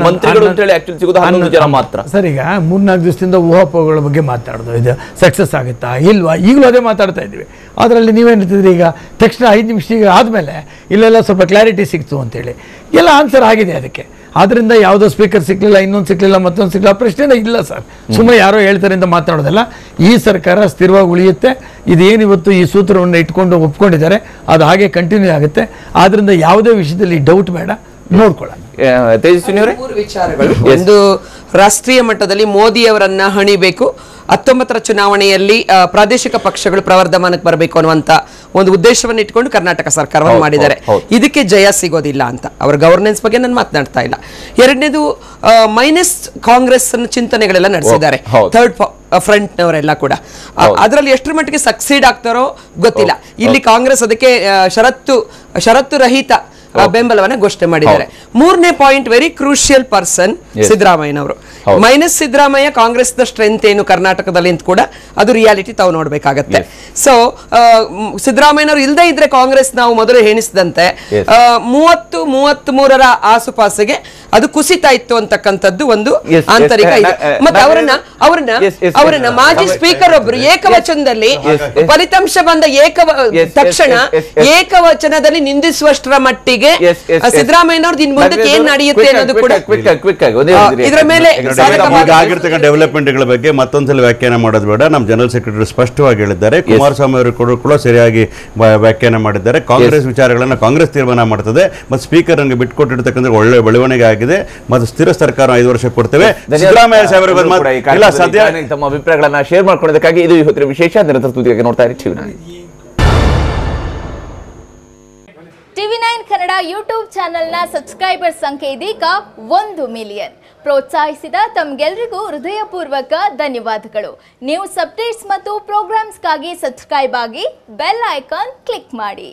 ಮಂತ್ರಿಗಳು ಅಂತ ಹೇಳಿ ಆಕ್ಚುಲಿ ಸಿಗೋದು 11 ಜನ ಮಾತ್ರ. ಸರ್, ಈಗ 3-4 ದಿವಸದಿಂದ ಊಹಾಪೋಹಗಳ ಬಗ್ಗೆ ಮಾತಾಡೋದು, ಇದು ಸಕ್ಸಸ್ ಆಗುತ್ತಾ ಇಲ್ವಾ, ಈಗಲೂ ಅದೇ ಮಾತಾಡ್ತಾ ಇದ್ದೀವಿ. ಅದರಲ್ಲಿ ನೀವೇನು ಹೇಳ್ತಿದ್ರಿ, ಈಗ ತಕ್ಷಣ 5 ನಿಮಿಷ ಆದಮೇಲೆ ಇಲ್ಲೆಲ್ಲ ಸ್ವಲ್ಪ ಕ್ಲಾರಿಟಿ ಸಿಕ್ತು ಅಂತೇಳಿ ಎಲ್ಲ ಆನ್ಸರ್ ಆಗಿದೆ ಅದಕ್ಕೆ. ಆದ್ರಿಂದ ಯಾವುದೋ ಸ್ಪೀಕರ್ ಸಿಕ್ಲಿಲ್ಲ, ಇನ್ನೊಂದು ಸಿಕ್ಲಿಲ್ಲ, ಮತ್ತೊಂದು ಸಿಕ್ಲಿಲ್ಲ, ಪ್ರಶ್ನೆ ಇಲ್ಲ ಸರ್. ಸುಮ್ಮನೆ ಯಾರೋ ಹೇಳ್ತಾರೆ ಅಂತ ಮಾತಾಡೋದಲ್ಲ. ಈ ಸರ್ಕಾರ ಸ್ಥಿರವಾಗಿ ಉಳಿಯುತ್ತೆ. ಇದೇನಿವತ್ತು ಈ ಸೂತ್ರವನ್ನು ಇಟ್ಕೊಂಡು ಒಪ್ಕೊಂಡಿದ್ದಾರೆ ಅದು ಹಾಗೆ ಕಂಟಿನ್ಯೂ ಆಗುತ್ತೆ. ಆದ್ರಿಂದ ಯಾವುದೇ ವಿಷಯದಲ್ಲಿ ಡೌಟ್ ಬೇಡ, ನೋಡ್ಕೊಳ್ಳೋಣ. ತೇಜಸ್ವಿನಿ ಅವರೇ, 3 ವಿಚಾರಗಳು. ಒಂದು, ರಾಷ್ಟ್ರೀಯ ಮಟ್ಟದಲ್ಲಿ ಮೋದಿ ಅವರನ್ನ ಹಣಿಬೇಕು. 19ರ ಚುನಾವಣೆಯಲ್ಲಿ ಪ್ರಾದೇಶಿಕ ಪಕ್ಷಗಳು ಪ್ರವರ್ಧಮಾನಕ್ಕೆ ಬರಬೇಕು ಅನ್ನುವಂತ ಒಂದು ಉದ್ದೇಶವನ್ನು ಇಟ್ಕೊಂಡು ಕರ್ನಾಟಕ ಸರ್ಕಾರವನ್ನು ಮಾಡಿದ್ದಾರೆ. ಇದಕ್ಕೆ ಜಯ ಸಿಗೋದಿಲ್ಲ ಅಂತ ಅವರ ಗವರ್ನೆನ್ಸ್ ಬಗ್ಗೆ ನಾನು ಮಾತನಾಡ್ತಾ ಇಲ್ಲ. ಎರಡನೇದು, ಮೈನಸ್ ಕಾಂಗ್ರೆಸ್ ಚಿಂತನೆಗಳೆಲ್ಲ ನಡೆಸಿದ್ದಾರೆ ಥರ್ಡ್ ಫ್ರಂಟ್ ನವರೆಲ್ಲ ಕೂಡ. ಅದರಲ್ಲಿ ಎಷ್ಟರ ಮಟ್ಟಿಗೆ ಸಕ್ಸೀಡ್ ಆಗ್ತಾರೋ ಗೊತ್ತಿಲ್ಲ. ಇಲ್ಲಿ ಕಾಂಗ್ರೆಸ್ ಅದಕ್ಕೆ ಷರತ್ತು ರಹಿತ ಬೆಂಬಲವನ್ನ ಘೋಷಣೆ ಮಾಡಿದ್ದಾರೆ. 3ನೇ ಪಾಯಿಂಟ್, ವೆರಿ ಕ್ರೂಷಿಯಲ್ ಪರ್ಸನ್ ಸಿದ್ದರಾಮಯ್ಯನವರು. Minus Siddaramaiah Congress the strength ಏನು ಕರ್ನಾಟಕದಲ್ಲಿ ಅಂತ ಕೂಡ ಅದು ರಿಯಾಲಿಟಿ ತಾವು ನೋಡ್ಬೇಕಾಗತ್ತೆ. ಸೊ ಸಿದ್ದರಾಮಯ್ಯನವರು ಇಲ್ಲದೆ ಇದ್ರೆ ಕಾಂಗ್ರೆಸ್ ನಾವು ಮೊದಲು ಎಣಿಸಿದಂತೆ 30-33ರ ಆಸುಪಾಸಿಗೆ ಅದು ಕುಸಿತಾ ಇತ್ತು ಅಂತಕ್ಕಂಥದ್ದು ಒಂದು ಆಂತರಿಕ ಇದೆ. ಮತ್ತೆ ಅವರನ್ನ ಮಾಜಿ ಸ್ಪೀಕರ್ ಒಬ್ರು ಏಕವಚನದಲ್ಲಿ ಫಲಿತಾಂಶ ಬಂದ ತಕ್ಷಣ ಏಕವಚನದಲ್ಲಿ ನಿಂದಿಸುವಷ್ಟರ ಮಟ್ಟಿಗೆ ಸಿದ್ದರಾಮಯ್ಯನವ್ರದ್ದು ಇನ್ ಮುಂದಕ್ಕೆ ಏನ್ ನಡೆಯುತ್ತೆ ಅನ್ನೋದು ಕೂಡ ಇದರ ಮೇಲೆ ಆಗಿರ್ತಕ್ಕ ಡೆವಲಪ್ಮೆಂಟ್ಗಳ ಬಗ್ಗೆ ಮತ್ತೊಂದ್ಸಲ ವ್ಯಾಖ್ಯಾನ ಮಾಡೋದು ಬೇಡ. ನಮ್ಮ ಜನರಲ್ ಸೆಕ್ರೆಟರಿ ಸ್ಪಷ್ಟವಾಗಿ ಹೇಳಿದ್ದಾರೆ. ಕುಮಾರಸ್ವಾಮಿ ಅವರು ಕೂಡ ಸರಿಯಾಗಿ ವ್ಯಾಖ್ಯಾನ ಮಾಡಿದ್ದಾರೆ. ಕಾಂಗ್ರೆಸ್ ವಿಚಾರಗಳನ್ನ ಕಾಂಗ್ರೆಸ್ ತೀರ್ಮಾನ ಮಾಡ್ತದೆ. ಮತ್ತು ಸ್ಪೀಕರ್ ನನಗೆ ಬಿಟ್ಕೊಟ್ಟಿರ್ತಕ್ಕಂಥ ಒಳ್ಳೆ ಬೆಳವಣಿಗೆ ಆಗಿದೆ. ಮತ್ತು ಸ್ಥಿರ ಸರ್ಕಾರ 5 ವರ್ಷ ಕೊಡ್ತೇವೆ. ಸಿದ್ದರಾಮಯ್ಯ ಸಾಹೇಬರಿಗೆ ಸದ್ಯ ತಮ್ಮ ಅಭಿಪ್ರಾಯಗಳನ್ನ ಶೇರ್ ಮಾಡ್ಕೊಳ್ಳೋದಕ್ಕಾಗಿ ಇದು ಇವತ್ತಿನ ವಿಶೇಷ. ನಿರಂತರ ಸುದ್ದಿಗಾಗಿ ನೋಡ್ತಾ ಇರಿ TV9 ಕನ್ನಡ ಯೂಟ್ಯೂಬ್ ಚಾನೆಲ್ನ ಸಬ್ಸ್ಕ್ರೈಬರ್ ಸಂಖ್ಯೆ ಇದೀಗ 1 ಮಿಲಿಯನ್. ಪ್ರೋತ್ಸಾಹಿಸಿದ ತಮ್ಗೆಲ್ರಿಗೂ ಹೃದಯಪೂರ್ವಕ ಧನ್ಯವಾದಗಳು. ನ್ಯೂಸ್ ಅಪ್ಡೇಟ್ಸ್ ಮತ್ತು ಪ್ರೋಗ್ರಾಮ್ಸ್ಗಾಗಿ ಸಬ್ಸ್ಕ್ರೈಬ್ ಆಗಿ, ಬೆಲ್ ಐಕಾನ್ ಕ್ಲಿಕ್ ಮಾಡಿ.